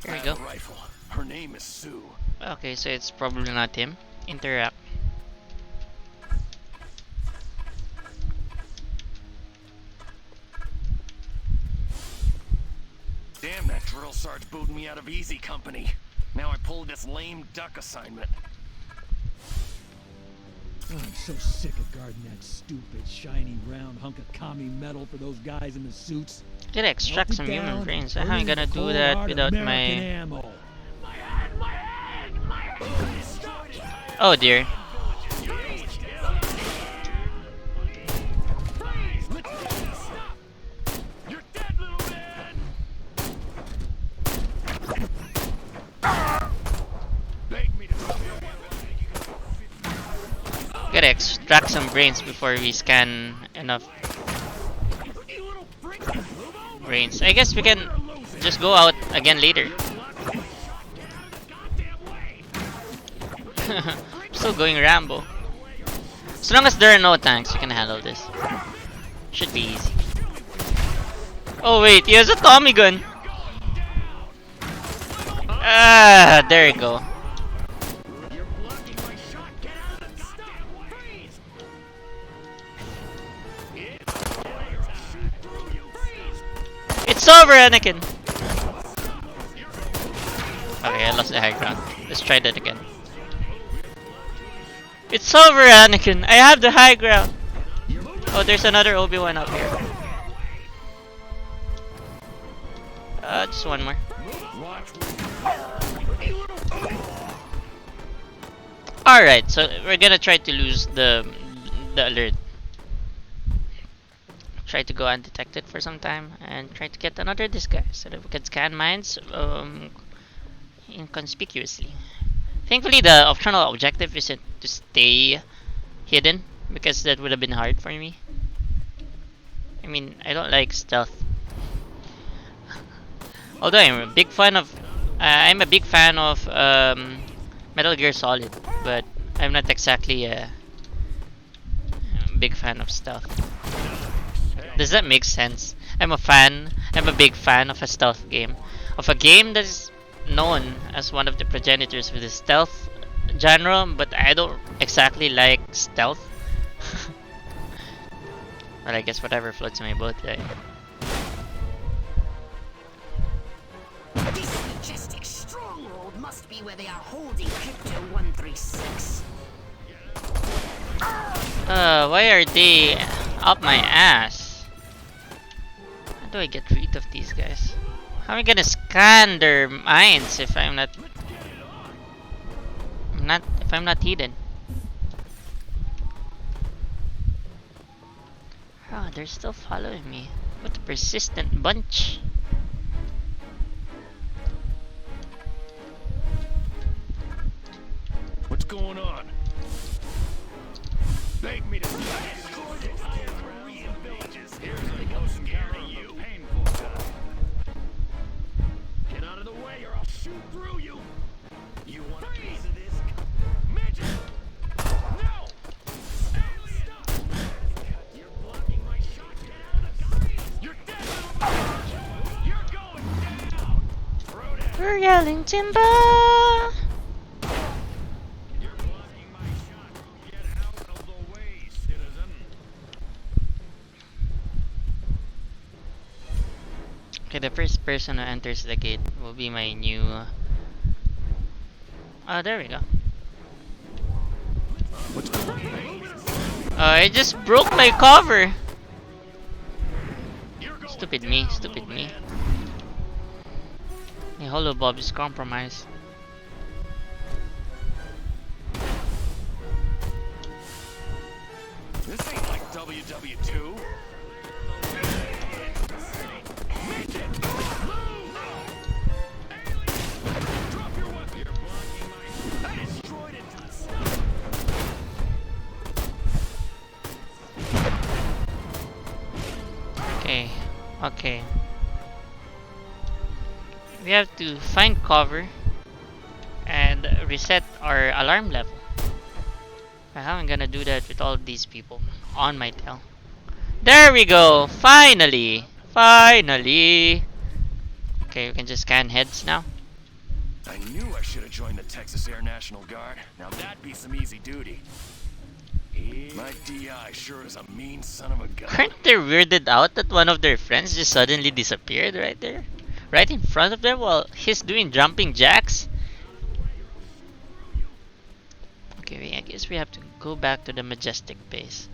Here we I go. have a rifle. Her name is Sue. Okay, so it's probably not him. Interact. Damn, that drill sarge booted me out of easy company. Now I pulled this lame duck assignment. Oh, I'm so sick of guarding that stupid, shiny, round hunk of commie metal for those guys in the suits. Gotta extract Melt it some human down, brains. burn How am I it gonna with do cold, that hard without American my... ammo. Oh dear. You're dead, little man! Beg me to come here. Gotta extract some brains before we scan enough brains. I guess we can just go out again later. Still going Rambo. As long as there are no tanks, we can handle this. Should be easy. Oh wait, he has a Tommy gun. Ah, there you go. It's over, Anakin. Okay, I lost the high ground. Let's try that again. It's over, Anakin! I have the high ground! Oh, there's another Obi-Wan up here. Just one more. Alright, so we're gonna try to lose the alert. Try to go undetected for some time and try to get another disguise so that we can scan minds inconspicuously. Thankfully, the optional objective isn't to stay hidden because that would have been hard for me. I mean, I don't like stealth. Although I'm a big fan of Metal Gear Solid, but I'm not exactly a big fan of stealth. Does that make sense? I'm a big fan of a stealth game. Of a game that is known as one of the progenitors for the stealth genre, but I don't exactly like stealth. But I guess whatever floats my boat, right? This majestic stronghold must be where they are holding Crypto 136. Why are they up my ass? How do I get rid of these guys? How am I gonna scan their minds if I'm not hidden? Oh, they're still following me. What a persistent bunch. What's going on? Beg me to Here's a close encounter you. Painful time. Get out of the way or I'll shoot through you. You want a piece of this? Midget! No! Stop! You're blocking my shot. Get out of the guy! You're dead, little bitch! You're going down! Throw that. We're yelling timber! You're blocking my shot. Get out of the way, citizen. Okay, the first person who enters the gate will be my new... Oh, there we go. I just broke my cover! Stupid me, stupid me. The Hollow Bob is compromised. This ain't like WW2. Okay, okay. We have to find cover and reset our alarm level. How am I gonna do that with all of these people on my tail? There we go! Finally! Finally! Okay, we can just scan heads now. I knew I should have joined the Texas Air National Guard. Now that'd be some easy duty. My DI sure is a mean son of a gun. Aren't they weirded out that one of their friends just suddenly disappeared right there? Right in front of them while he's doing jumping jacks? Okay, I guess we have to go back to the majestic base.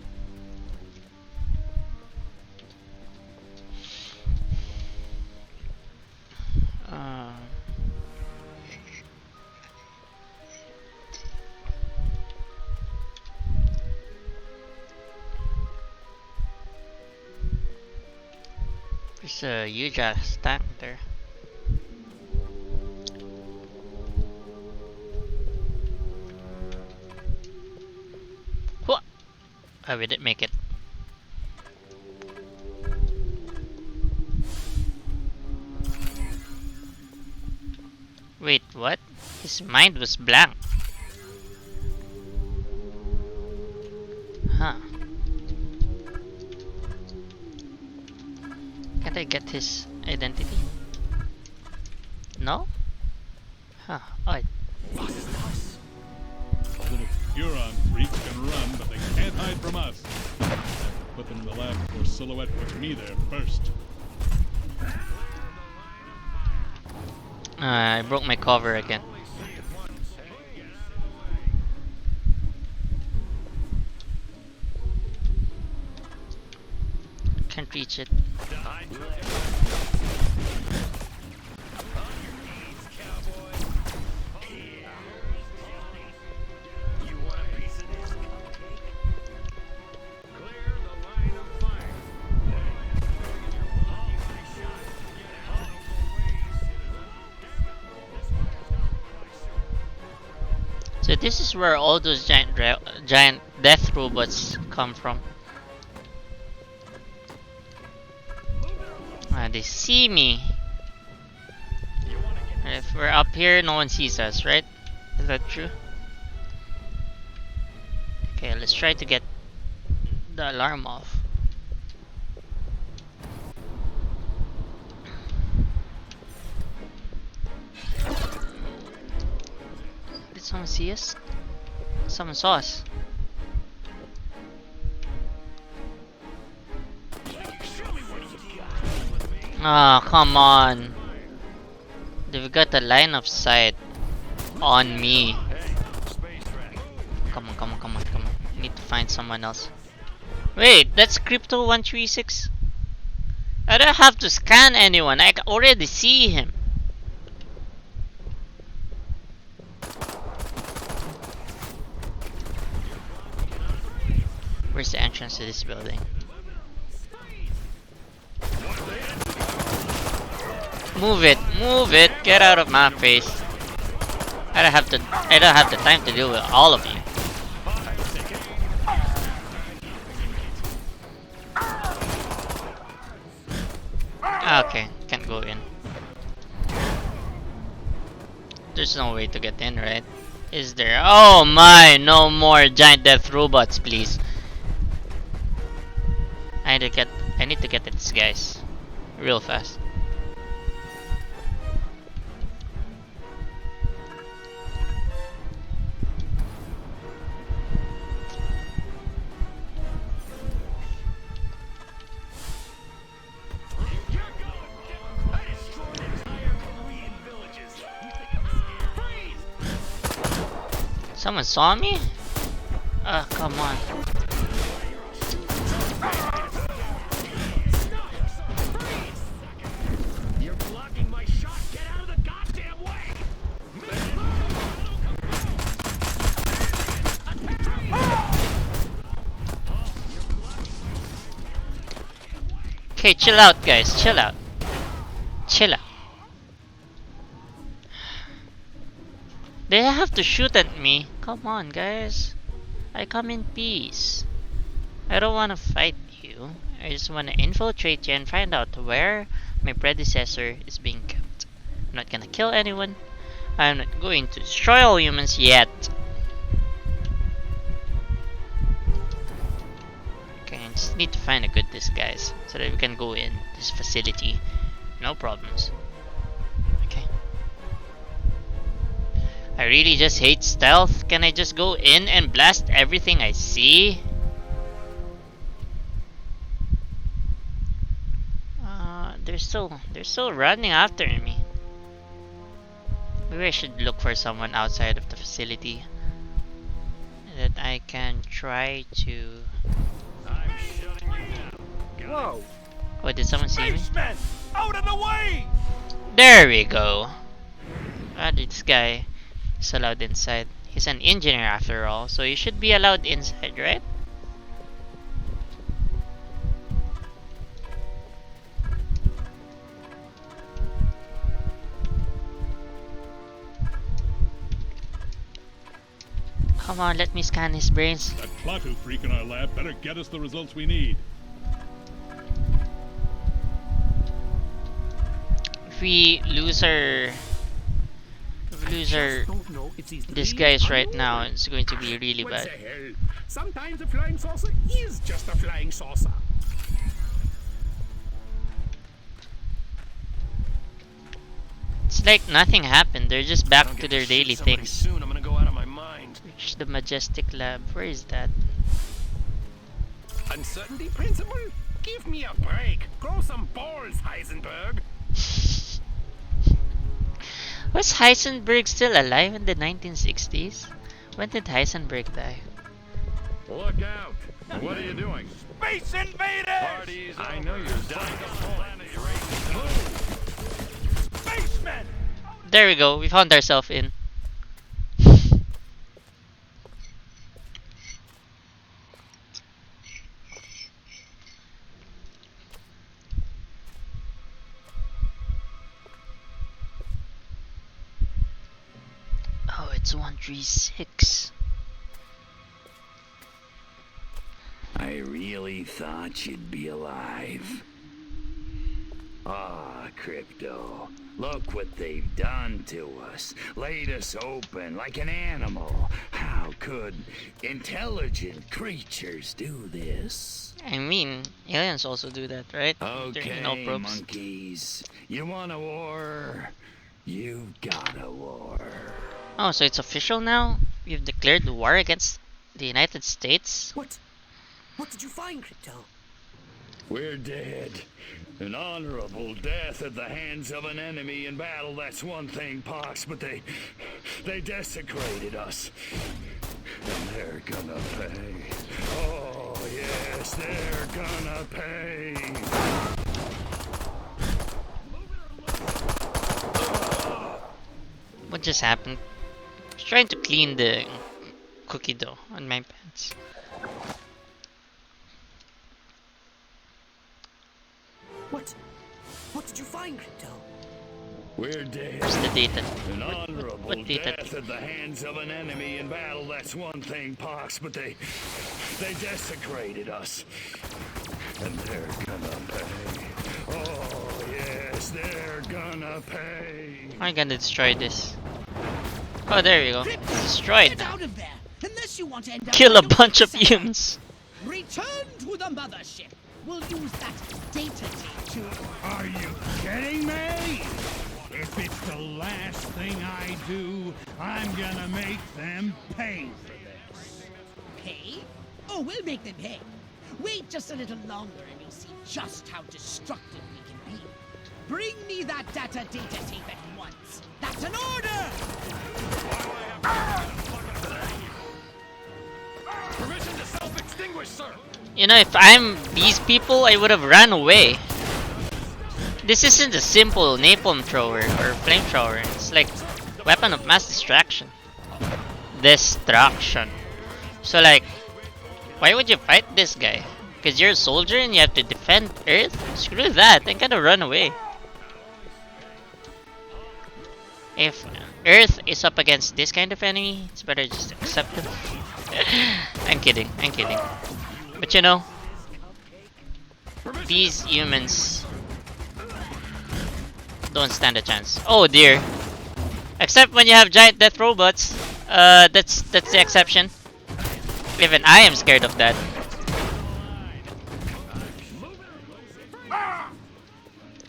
There's a huge ass tank there. What? Oh, we didn't make it. Wait, what? His mind was blank. Huh. Can't I get his identity? No? Huh, odd. Little Huron freaks can run, but they can't hide from us. Put them in the lab before Silhouette puts me there first. I broke my cover again. Can't reach it. So this is where all those giant death robots come from. They see me. If we're up here, no one sees us, right? Is that true? Okay, let's try to get the alarm off. Did someone see us? Someone saw us. Ah, oh, come on. They've got a line of sight on me. Come on, come on, come on, come on. Need to find someone else. Wait, that's Crypto 136? I don't have to scan anyone. I can already see him. Where's the entrance to this building? Move it, get out of my face. I don't have the time to deal with all of you. Okay, can't go in. There's no way to get in, right? Is there? Oh my, no more giant death robots, please. I need to get at these guys real fast. Someone saw me? Ah, come on. You're blocking my shot. Get out of the goddamn way. Okay, chill out, guys. Chill out. Chill out. They have to shoot at me. Come on, guys. I come in peace. I don't want to fight you. I just want to infiltrate you and find out where my predecessor is being kept. I'm not gonna kill anyone. I'm not going to destroy all humans yet. Okay, I just need to find a good disguise so that we can go in this facility. No problems. Okay. I really just hate stealth. Can I just go in and blast everything I see? They're still running after me. Maybe I should look for someone outside of the facility that I can try to. Whoa! Oh, did someone see me? Spaceman! Out of the way! There we go. Ah, this guy is allowed inside. He's an engineer after all, so he should be allowed inside, right? Come on, let me scan his brains. That Klaatu freak in our lab better get us the results we need. If we lose our disguise right now, it's going to be really What the bad. hell? Sometimes a flying saucer is just a flying saucer. It's like nothing happened. They're just back to their daily things. Soon I'm gonna go out of my mind. Reach the majestic lab. Where is that? Uncertainty principle? Give me a break. Grow some balls, Heisenberg. Was Heisenberg still alive in the 1960s? When did Heisenberg die? Look out! What are you doing? Space invaders! Parties. I know you're dying to planet you're Move! Spacemen! There we go. We found ourselves in. Oh, it's 136. I really thought you'd be alive. Ah, Crypto. Look what they've done to us. Laid us open like an animal. How could intelligent creatures do this? I mean, aliens also do that, right? Okay, No probes. monkeys. You want a war? You've got a war. Oh, so it's official now? We've declared war against the United States? What? What did you find, Crypto? We're dead. An honorable death at the hands of an enemy in battle, that's one thing, Pox, but they desecrated us. And they're gonna pay. Oh, yes, they're gonna pay. What just happened? I was trying to clean the cookie dough on my pants. What did you find, Crypto? We're dead. Where's the data? An honorable what data? death at the hands of an enemy in battle, that's one thing, Pox, but they desecrated us. And they're gonna pay. Oh, yes, they're gonna pay. I'm gonna destroy this. Oh, there you go. Destroyed. Get out of there! Unless you want to end up Kill a like your bunch of predecessor. humans. Return to the mothership. We'll use that data tape to... Are you kidding me? If it's the last thing I do, I'm gonna make them pay for this. Pay? Oh, we'll make them pay. Wait just a little longer and you'll see just how destructive we can be. Bring me that data tape at once. That's an order! Permission to self-extinguish, sir. You know, if I'm these people, I would have ran away. This isn't a simple napalm thrower or flamethrower. It's like weapon of mass destruction. So like, why would you fight this guy? Because you're a soldier and you have to defend Earth? Screw that, I'm gonna run away. If Earth is up against this kind of enemy, it's better just accept it. I'm kidding. But you know, these humans don't stand a chance. Oh dear. Except when you have giant death robots. That's the exception. Even I am scared of that.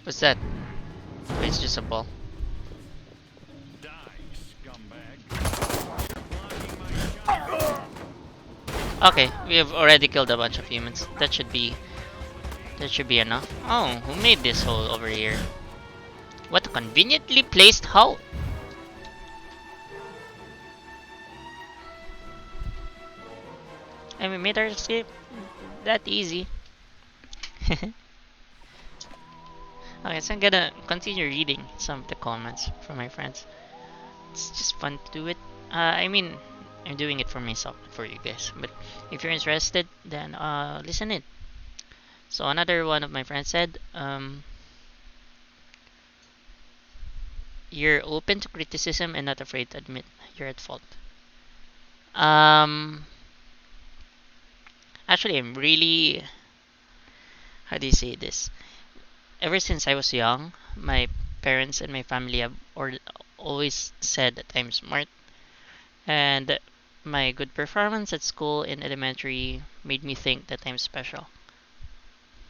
What's that? It's just a ball. Okay, we have already killed a bunch of humans. That should be enough. Oh, who made this hole over here? What a conveniently placed hole. And we made our escape that easy. Okay, so I'm gonna continue reading some of the comments from my friends. It's just fun to do it. I mean, I'm doing it for myself, not for you guys. But if you're interested, then listen in. So another one of my friends said, you're open to criticism and not afraid to admit you're at fault. Actually, I'm really, how do you say this? Ever since I was young, my parents and my family have always said that I'm smart. And my good performance at school in elementary made me think that I'm special.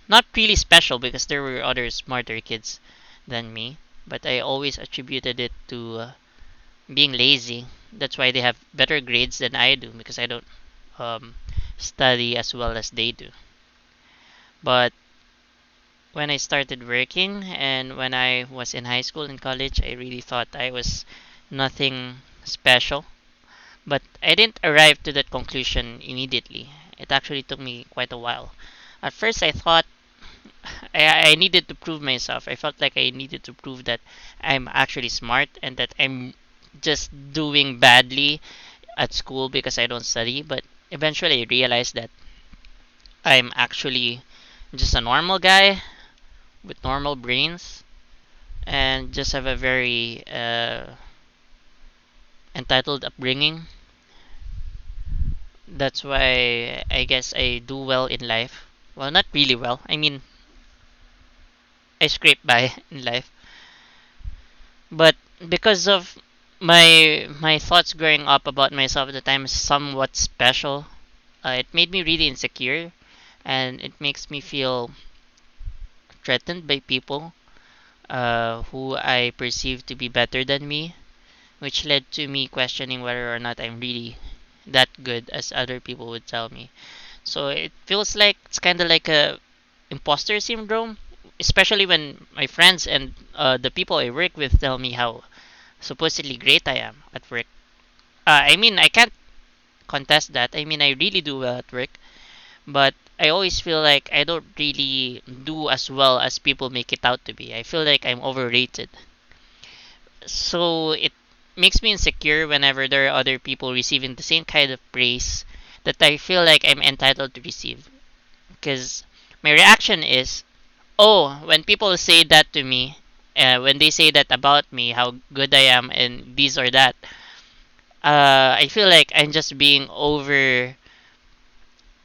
Not really special because there were other smarter kids than me, but I always attributed it to being lazy. That's why they have better grades than I do because I don't study as well as they do. But when I started working and when I was in high school and college, I really thought I was nothing special. But I didn't arrive to that conclusion immediately. It actually took me quite a while. At first, I thought I needed to prove myself. I felt like I needed to prove that I'm actually smart and that I'm just doing badly at school because I don't study. But eventually, I realized that I'm actually just a normal guy with normal brains and just have a very entitled upbringing. That's why I guess I do well in life. Well, not really well. I mean, I scrape by in life. But because of my thoughts growing up about myself at the time is somewhat special, it made me really insecure, and it makes me feel threatened by people who I perceive to be better than me, which led to me questioning whether or not I'm really that good as other people would tell me. So it feels like it's kind of like a imposter syndrome, especially when my friends and the people I work with tell me how supposedly great I am at work. I mean, I can't contest that. I mean, I really do well at work, but I always feel like I don't really do as well as people make it out to be. I feel like I'm overrated. So it makes me insecure whenever there are other people receiving the same kind of praise that I feel like I'm entitled to receive. Because my reaction is, oh, when people say that to me, when they say that about me, how good I am and this or that, I feel like I'm just being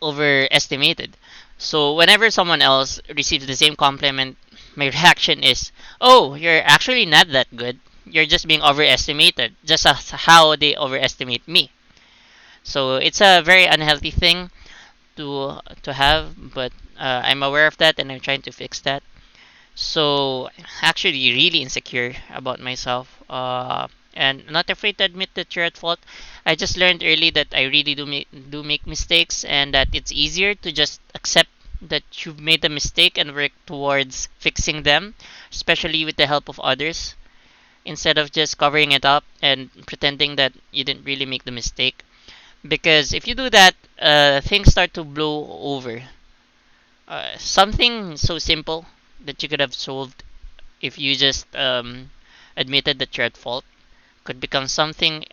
overestimated. So whenever someone else receives the same compliment, my reaction is, "Oh, you're actually not that good. You're just being overestimated, just as how they overestimate me." So it's a very unhealthy thing to have, but I'm aware of that and I'm trying to fix that. So actually really insecure about myself, and not afraid to admit that you're at fault. I just learned early that I really do make mistakes, and that it's easier to just accept that you've made a mistake and work towards fixing them, especially with the help of others, instead of just covering it up and pretending that you didn't really make the mistake. Because if you do that, things start to blow over. Something so simple that you could have solved if you just admitted that you're at fault could become something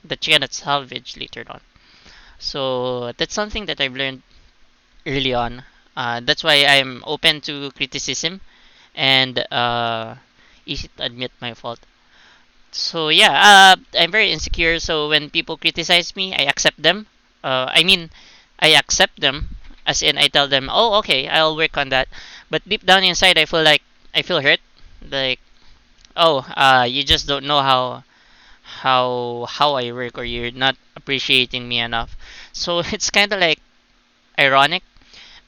that you cannot salvage later on. So that's something that I've learned early on. That's why I'm open to criticism and easy to admit my fault. So yeah, I'm very insecure. So when people criticize me, I accept them. I mean, I accept them, as in I tell them, "Oh, okay, I'll work on that." But deep down inside, I feel like I feel hurt. Like, oh, you just don't know how I work, or you're not appreciating me enough. So it's kind of like ironic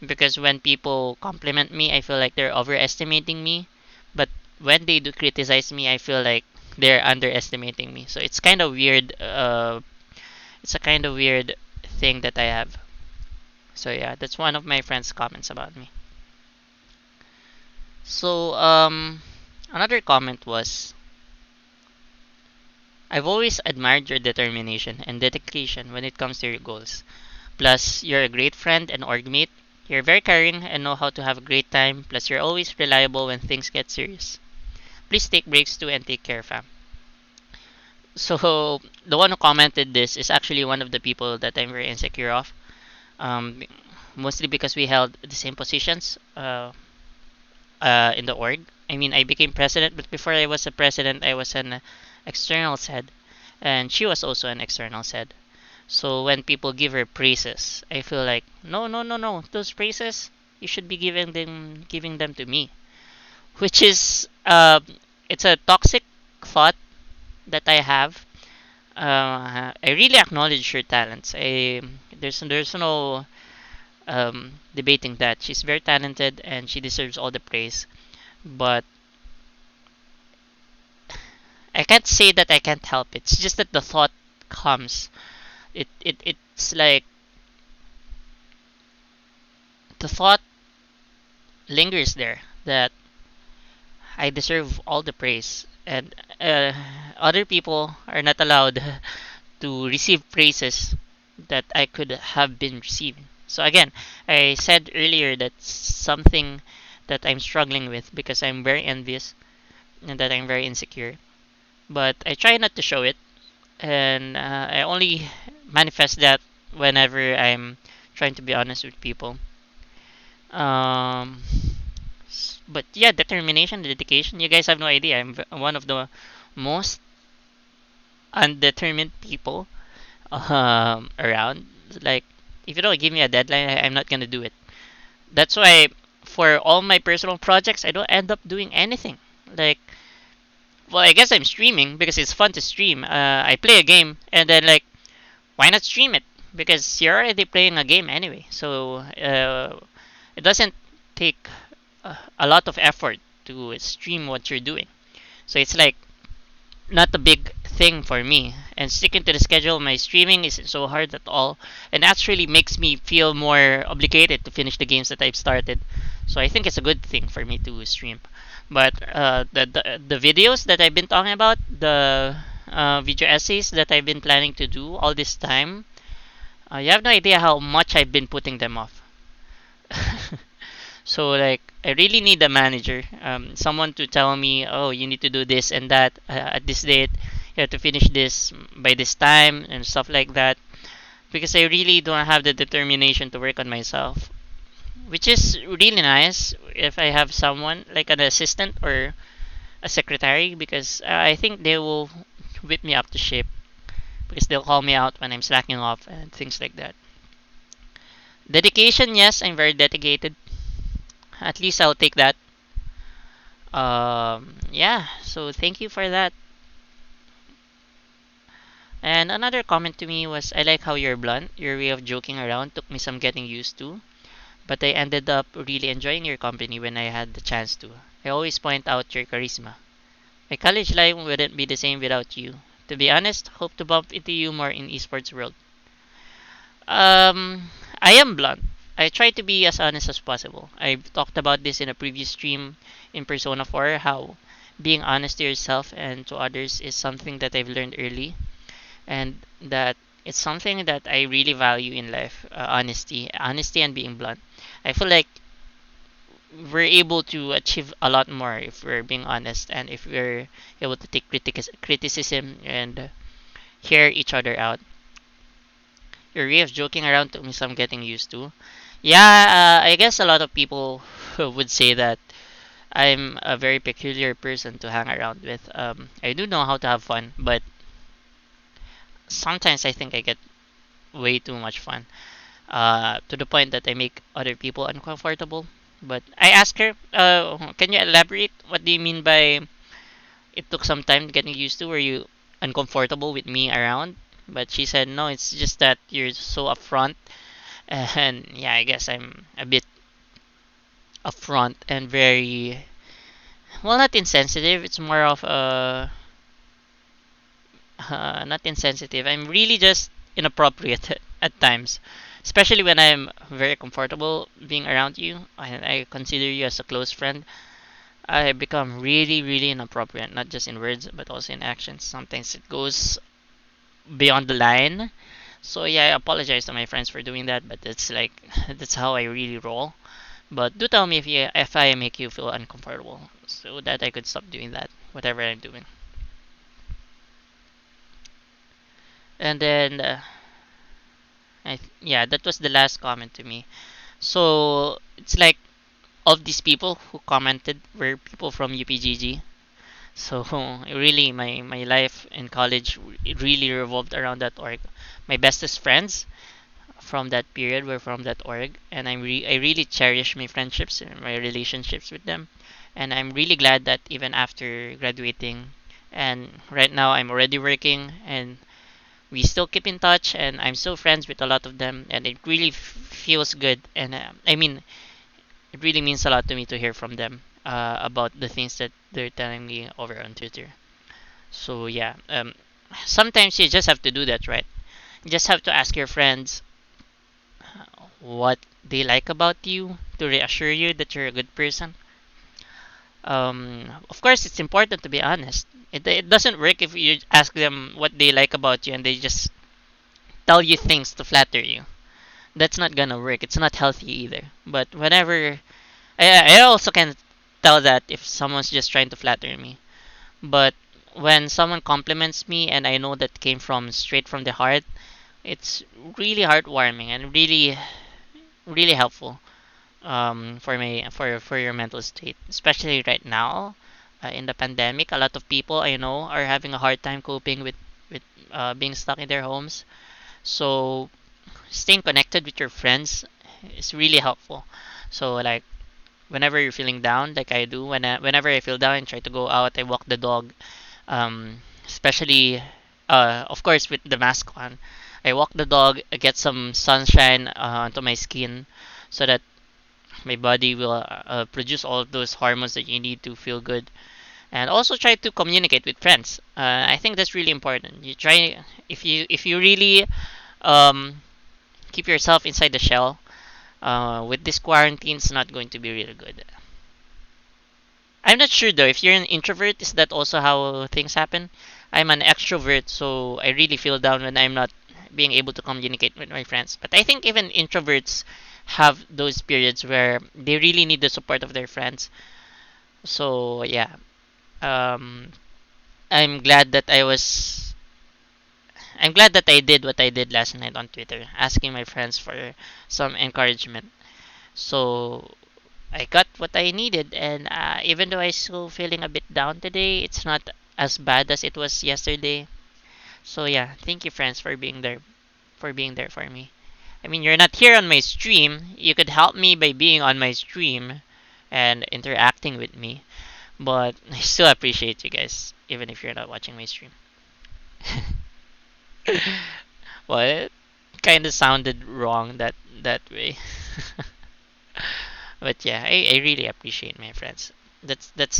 because when people compliment me, I feel like they're overestimating me, but when they do criticize me, I feel like they're underestimating me. So it's kind of weird. It's a kind of weird thing that I have. So yeah, that's one of my friends' comments about me. So another comment was, I've always admired your determination and dedication when it comes to your goals. Plus, you're a great friend and org mate. You're very caring and know how to have a great time. Plus, you're always reliable when things get serious. Please take breaks too and take care, fam. So, the one who commented this is actually one of the people that I'm very insecure of. Um, Mostly because we held the same positions in the org. I mean, I became president, but before I was a president, I was an external head, and she was also an external head. So when people give her praises, I feel like no, no, no, no. Those praises you should be giving them to me, which is it's a toxic thought that I have. I really acknowledge her talents. There's no debating that she's very talented and she deserves all the praise. But I can't say that I can't help it. It's just that the thought comes. It's like the thought lingers there. that I deserve all the praise, and other people are not allowed to receive praises that I could have been receiving. So again, I said earlier that something that I'm struggling with because I'm very envious and that I'm very insecure. But I try not to show it, and I only manifest that whenever I'm trying to be honest with people. Um, but yeah, determination, dedication. You guys have no idea. One of the most undetermined people around. Like, if you don't give me a deadline, I'm not gonna do it. That's why for all my personal projects, I don't end up doing anything. Like, well, I guess I'm streaming because it's fun to stream. I play a game and then like, why not stream it? Because you're already playing a game anyway. So it doesn't take a lot of effort to stream what you're doing. So it's like not a big thing for me. And sticking to the schedule, my streaming isn't so hard at all, and actually makes me feel more obligated to finish the games that I've started. So I think it's a good thing for me to stream. But the videos that I've been talking about, the video essays that I've been planning to do all this time, you have no idea how much I've been putting them off. So like I really need a manager, someone to tell me, oh, you need to do this and that at this date. You have to finish this by this time and stuff like that. Because I really don't have the determination to work on myself, which is really nice if I have someone like an assistant or a secretary, because I think they will whip me up to shape because they'll call me out when I'm slacking off and things like that. Dedication, yes, I'm very dedicated. At least I'll take that. Yeah, so thank you for that. And another comment to me was, I like how you're blunt. Your way of joking around took me some getting used to, but I ended up really enjoying your company when I had the chance to. I always point out your charisma. My college life wouldn't be the same without you. To be honest, hope to bump into you more in esports world. Um, I am blunt. I try to be as honest as possible. I've talked about this in a previous stream in Persona 4, how being honest to yourself and to others is something that I've learned early, and that it's something that I really value in life. Honesty and being blunt. I feel like we're able to achieve a lot more if we're being honest and if we're able to take criticism and hear each other out. Your way of joking around took me some getting used to. Yeah, I guess a lot of people would say that I'm a very peculiar person to hang around with. I do know how to have fun, but sometimes I think I get way too much fun, to the point that I make other people uncomfortable. But I asked her, can you elaborate? What do you mean by it took some time getting used to? Were you uncomfortable with me around? But she said, no, it's just that you're so upfront. And yeah, I guess I'm a bit upfront and very, well, not insensitive. It's more of a, not insensitive. I'm really just inappropriate at times, especially when I'm very comfortable being around you and I consider you as a close friend. I become really, really inappropriate, not just in words but also in actions. Sometimes it goes beyond the line. So yeah, I apologize to my friends for doing that, but it's like that's how I really roll. But do tell me if I make you feel uncomfortable, so that I could stop doing that, whatever I'm doing. And then yeah, that was the last comment to me. So it's like all of these people who commented were people from UPGG. So really, my life in college it really revolved around that org. My bestest friends from that period were from that org, and I really cherish my friendships and my relationships with them. And I'm really glad that even after graduating, and right now I'm already working, and we still keep in touch, and I'm still friends with a lot of them, and it really feels good. And I mean, it really means a lot to me to hear from them about the things that they're telling me over on Twitter. So yeah, sometimes you just have to do that, right? You just have to ask your friends what they like about you to reassure you that you're a good person. Of course, it's important to be honest. It doesn't work if you ask them what they like about you and they just tell you things to flatter you. That's not gonna work. It's not healthy either. But whenever I also can tell that if someone's just trying to flatter me. But when someone compliments me and I know that came from straight from the heart, it's really heartwarming and really helpful for your mental state, especially right now in the pandemic. A lot of people I know are having a hard time coping with being stuck in their homes. So staying connected with your friends is really helpful. So like whenever you're feeling down, like I do, whenever I feel down, I try to go out. I walk the dog, especially of course with the mask on. I walk the dog, get some sunshine onto my skin, so that my body will produce all of those hormones that you need to feel good. And also try to communicate with friends. I think that's really important. You try if you really um, keep yourself inside the shell. With this quarantine, it's not going to be really good. I'm not sure though. If you're an introvert, is that also how things happen? I'm an extrovert, so I really feel down when I'm not being able to communicate with my friends. But I think even introverts have those periods where they really need the support of their friends. So yeah, um, I'm glad that I'm glad that I did what I did last night on Twitter, asking my friends for some encouragement. So I got what I needed, and even though I'm still feeling a bit down today, it's not as bad as it was yesterday. So yeah, thank you friends for being there for me. I mean, you're not here on my stream. You could help me by being on my stream and interacting with me, but I still appreciate you guys, even if you're not watching my stream. Well, it kind of sounded wrong that way. But yeah, I really appreciate my friends. That's that's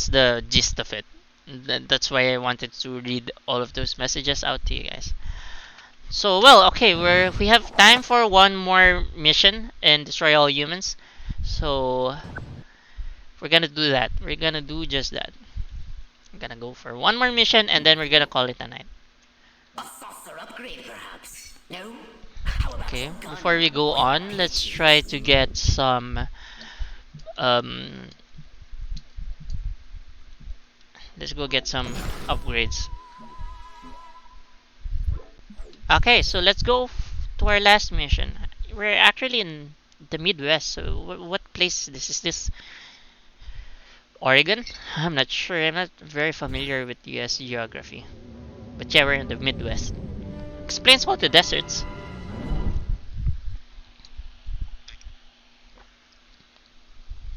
the gist of it. That's why I wanted to read all of those messages out to you guys. So well, okay, we have time for one more mission and destroy all humans. So we're gonna do that. We're gonna do just that. We're gonna go for one more mission and then we're gonna call it a night. A saucer upgrade, perhaps? No? How about Okay, a gun before we go with on, let's try to get some um let's go get some upgrades. Okay, so let's go to our last mission. We're actually in the Midwest, so what place is this? Is this Oregon? I'm not sure. I'm not very familiar with US geography. But yeah, we're in the Midwest. Explains all the deserts.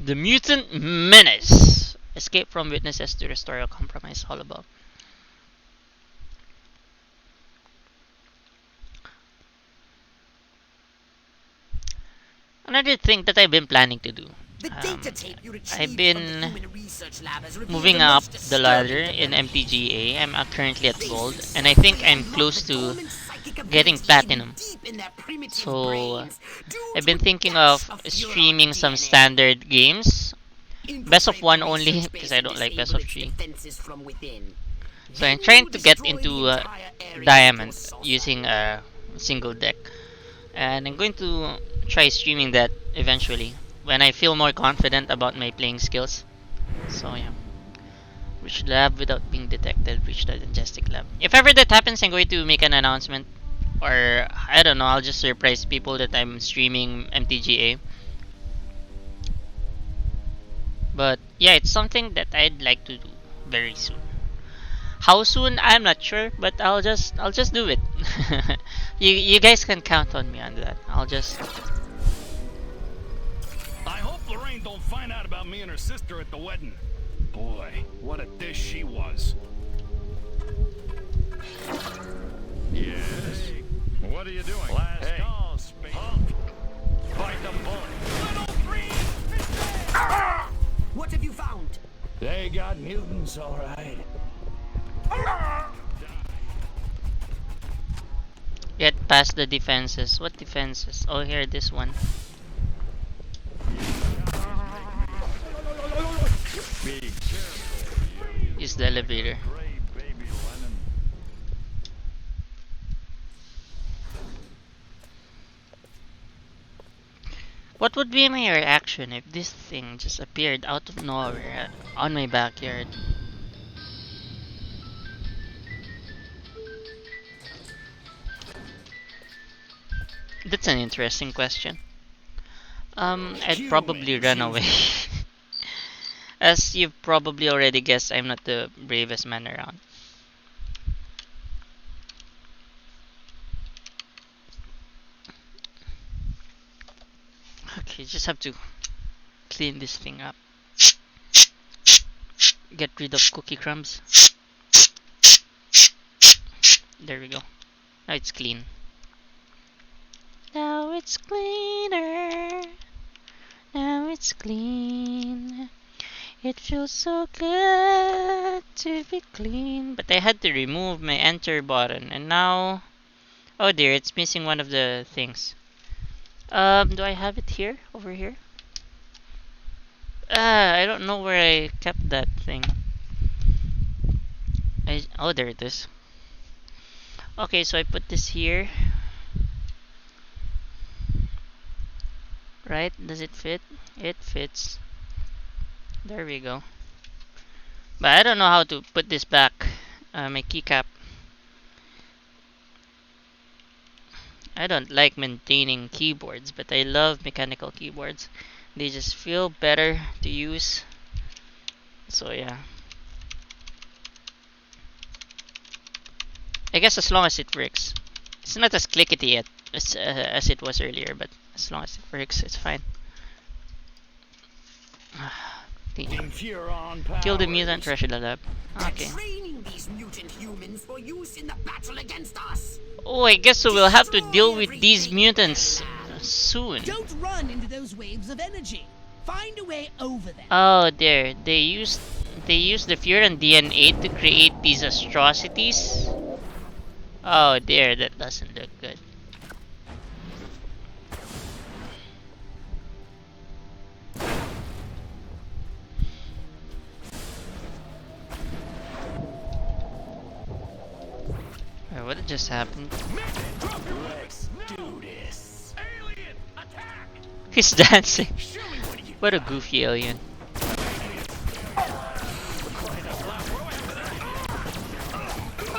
The Mutant Menace. Escape from witnesses to restore a compromised all above. Another thing that I've been planning to do. the data tape you I've retrieved from the been human research lab has revealed moving the up most the disturbing ladder in development. MTGA. I'm currently at gold, These and I think may I'm unlock close the to dormant psychic getting abilities hidden platinum. deep in their primitive So brains due I've to been a thinking dash of Furon streaming some DNA. standard games. Best of Infiltrate the one only research because base I and don't like best disable of its three. defenses from within. So Then I'm trying you to get destroy the into entire area Diamond with your using saucer. a single deck, and I'm going to try streaming that eventually when I feel more confident about my playing skills. So yeah. Reach lab without being detected. Reach the Majestic lab. If ever that happens, I'm going to make an announcement. Or, I don't know, I'll just surprise people that I'm streaming MTGA. But, yeah, it's something that I'd like to do very soon. How soon? I'm not sure, but I'll just do it. You guys can count on me on that. I'll just I hope Lorraine don't find out about me and her sister at the wedding. Boy, what a dish she was. Yes? What are you doing? Last call, space. Punk. Fight the bullet. What have you found? They got mutants, all right. get past the defenses. What defenses? Oh, here, this one. Be careful. Use the elevator. Gray baby lemon. What would be my reaction if this thing just appeared out of nowhere on my backyard? That's an interesting question. I'd probably run away. As you've probably already guessed, I'm not the bravest man around. Okay, just have to clean this thing up. Get rid of cookie crumbs. There we go. Now it's clean. Now it's cleaner. Now it's clean. It feels so good to be clean. But I had to remove my enter button, and now, oh dear, it's missing one of the things. Do I have it here? Over here? I don't know where I kept that thing. Oh, there it is. Okay, so I put this here. Right? Does it fit? It fits. There we go. But I don't know how to put this back. My keycap. I don't like maintaining keyboards, but I love mechanical keyboards. They just feel better to use. So yeah. I guess as long as it works. It's not as clickety yet as it was earlier, but as long as it works, it's fine. Kill the mutant, rush the lab. Okay. Training these mutant humans for use in the battle against us. Oh, I guess so we'll have to deal with these mutants soon. Don't run into those waves of energy. Find a way over them. Oh, there. They used the Furan DNA to create these atrocities. Oh dear, that doesn't look good. Wait, what just happened? Let's do this. Alien, attack! He's dancing. Show me what you What a goofy alien.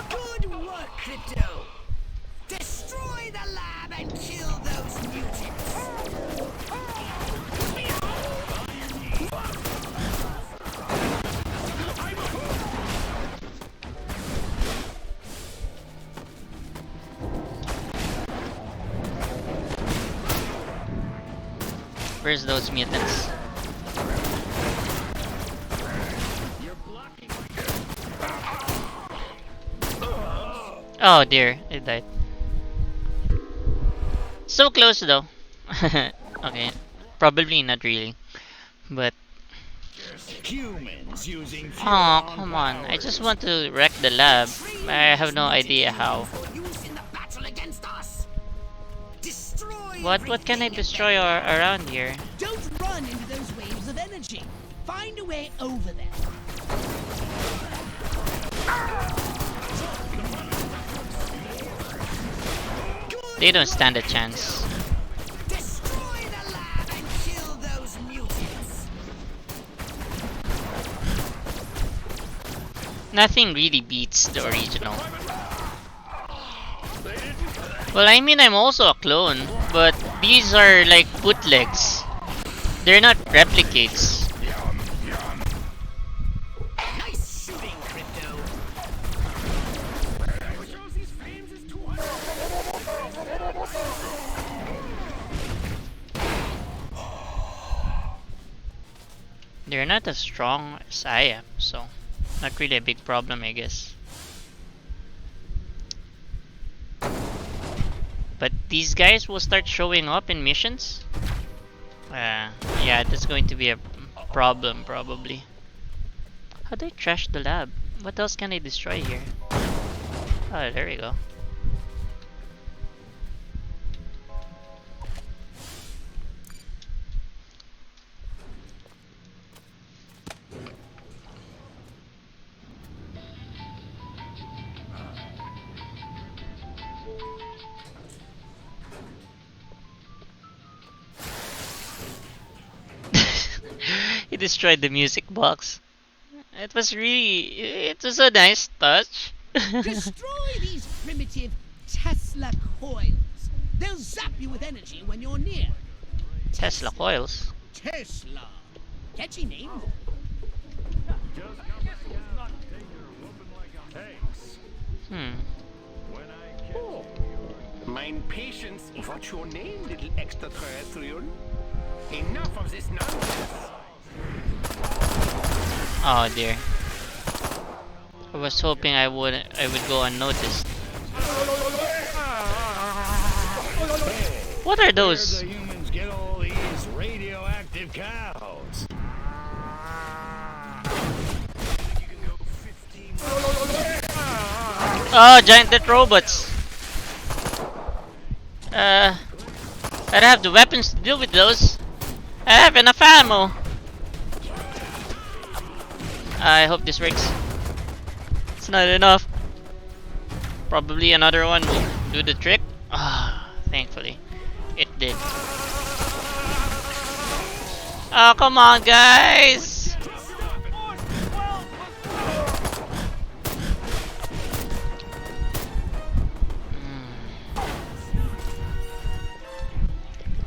Good work, Crypto. Destroy the lab and kill those mutants. Where's those mutants? Oh dear, it died. So close though. Okay, probably not really, but humans using oh come on! I just want to wreck the lab. I have no idea how. Use in the battle against us. Destroy What can I destroy around here? Don't run into those waves of energy. Find a way over them. They don't stand a chance. Destroy the lab and kill those mutants. Nothing really beats the original. Well, I mean, I'm also a clone, but these are like bootlegs. They're not replicates. Nice shooting, Crypto. They're not as strong as I am, so not really a big problem, I guess. But these guys will start showing up in missions? Yeah, that's going to be a problem, probably. How do I trash the lab? What else can I destroy here? Oh, there we go. You destroyed the music box. It was a nice touch. Destroy these primitive Tesla coils. They'll zap you with energy when you're near. Tesla coils. Tesla. Catchy name. Hmm. Oh, mein patience. What's your name, little extraterrestrial? Enough of this nonsense. Oh dear. I was hoping I would go unnoticed. What are Where those? the humans get all these radioactive cows? Oh, giant death robots. I don't have the weapons to deal with those. I have enough ammo. I hope this works. It's not enough. Probably another one will do the trick. Ah, thankfully, it did. Oh, come on, guys!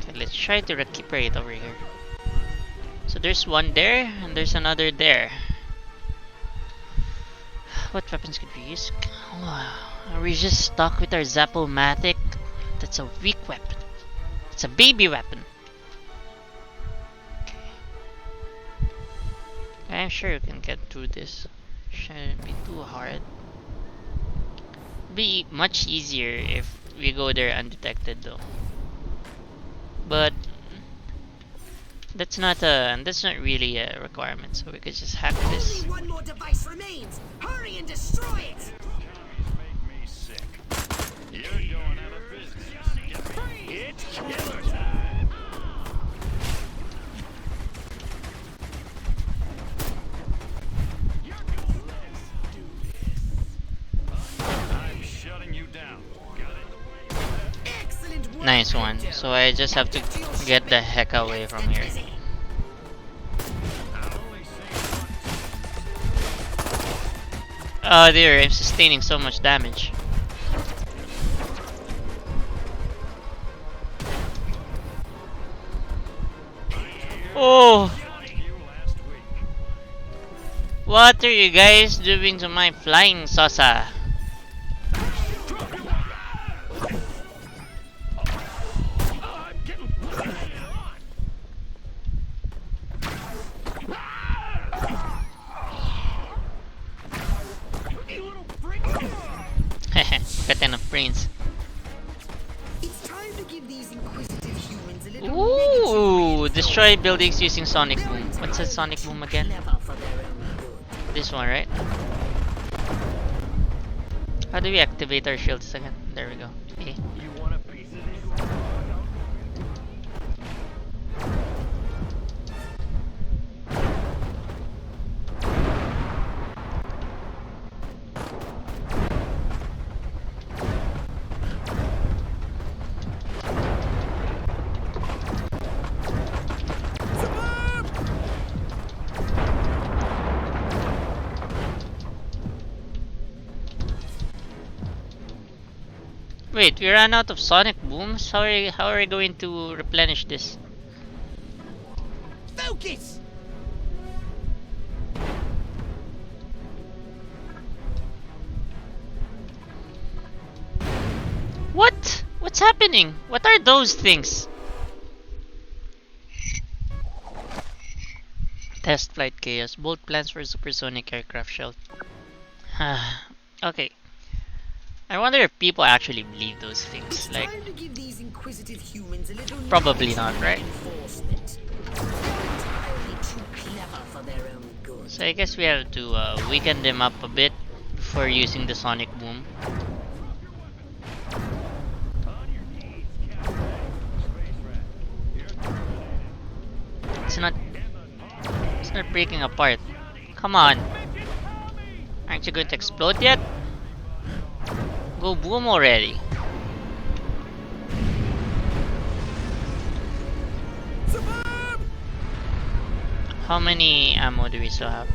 Okay, let's try to recuperate over here. So there's one there, and there's another there. What weapons could we use? Are we just stuck with our Zap-O-Matic? That's a weak weapon. It's a baby weapon. Okay. I'm sure you can get through this. Shouldn't be too hard. Be much easier if we go there undetected though. But that's not really a requirement, so we could just hack this. Only one more device remains. Hurry and destroy it. You're going out of business. It's killer time. I'm shutting you down. Got it? Excellent work. Nice one. So I just have to get the heck away from here. Oh dear, I'm sustaining so much damage. Oh! What are you guys doing to my flying saucer? Got enough brains. It's time to give these inquisitive humans a little Ooh! Destroy buildings using Sonic Boom. What's a Sonic Boom again? clever for their own good. This one, right? How do we activate our shields again? There we go. Okay. You want a piece of this? Wait, we ran out of Sonic Booms? How are we going to replenish this? Focus! What? What's happening? What are those things? Test flight chaos. Bold plans for supersonic aircraft shell. Okay. I wonder if people actually believe those things. Like, Time to give these inquisitive humans a little probably not, right? reinforcement. Entirely too clever for their own good. So I guess we have to weaken them up a bit before using the Sonic Boom. It's not breaking apart. Come on. Aren't you going to explode yet? Go boom already. How many ammo do we still have?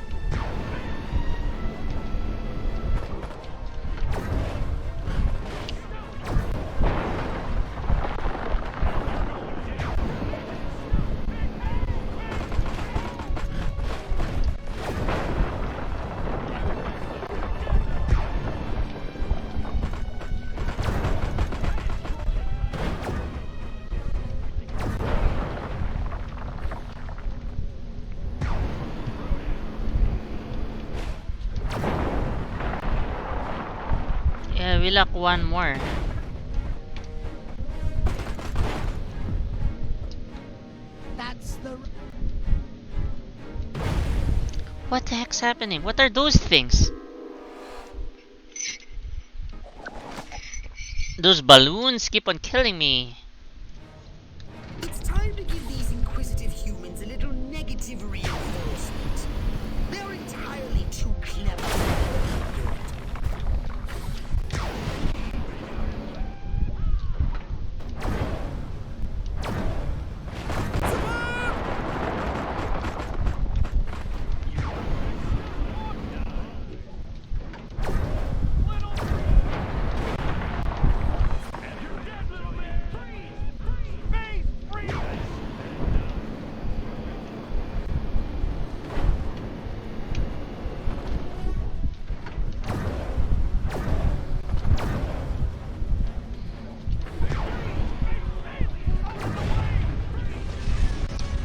Yeah, we lack one more. That's the. What the heck's happening? What are those things? Those balloons keep on killing me. It's time to give these inquisitive humans a little negative reinforcement. They're entirely too clever.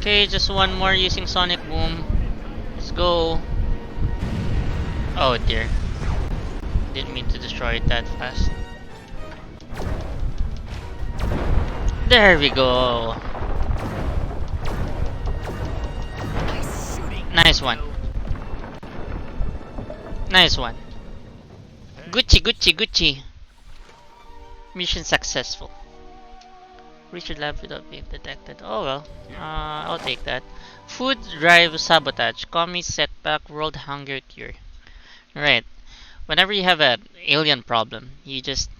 Okay, just one more using Sonic Boom. Let's go. Oh dear. Didn't mean to destroy it that fast. There we go. Nice shooting. Nice one. Nice one. Gucci, Gucci, Gucci. Mission successful. Reach your lab without being detected. Oh well. I'll take that. Food drive sabotage. Commie setback. World hunger cure. Right. Whenever you have an alien problem, you just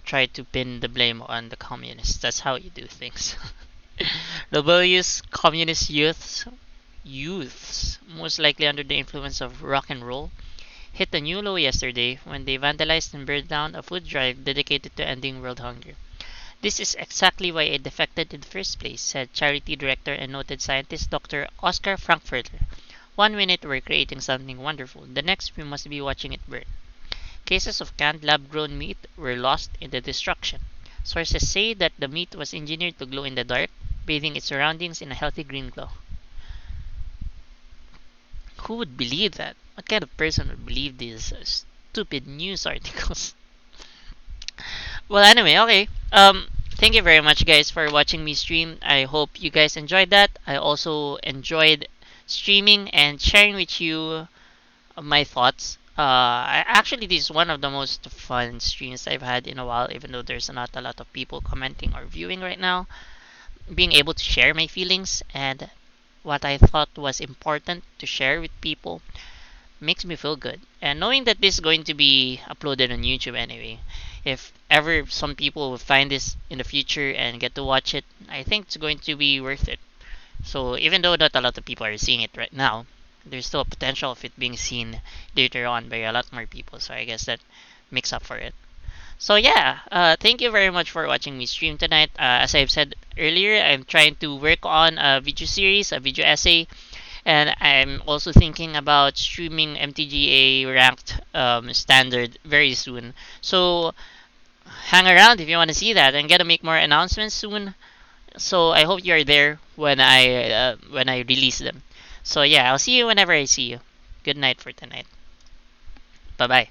try to pin the blame on the communists. That's how you do things. Rebellious communist youths, most likely under the influence of rock and roll, hit a new low yesterday when they vandalized and burned down a food drive dedicated to ending world hunger. This is exactly why I defected in the first place, said charity director and noted scientist Dr. Oscar Frankfurter. 1 minute we're creating something wonderful, the next we must be watching it burn. Cases of canned lab-grown meat were lost in the destruction. Sources say that the meat was engineered to glow in the dark, bathing its surroundings in a healthy green glow. Who would believe that? What kind of person would believe these stupid news articles? Well, anyway, okay. Thank you very much, guys, for watching me stream. I hope you guys enjoyed that. I also enjoyed streaming and sharing with you my thoughts. Actually, this is one of the most fun streams I've had in a while, even though there's not a lot of people commenting or viewing right now. Being able to share my feelings and what I thought was important to share with people makes me feel good. And knowing that this is going to be uploaded on YouTube anyway, if ever some people will find this in the future and get to watch it, I think it's going to be worth it. So even though not a lot of people are seeing it right now, there's still a potential of it being seen later on by a lot more people. So I guess that makes up for it. So yeah, thank you very much for watching me stream tonight. As I've said earlier, I'm trying to work on a video series, a video essay, and I'm also thinking about streaming MTGA ranked standard very soon. So hang around if you want to see that, and get to make more announcements soon. So I hope you're there when I release them. So yeah, I'll see you whenever I see you. Good night for tonight. Bye bye.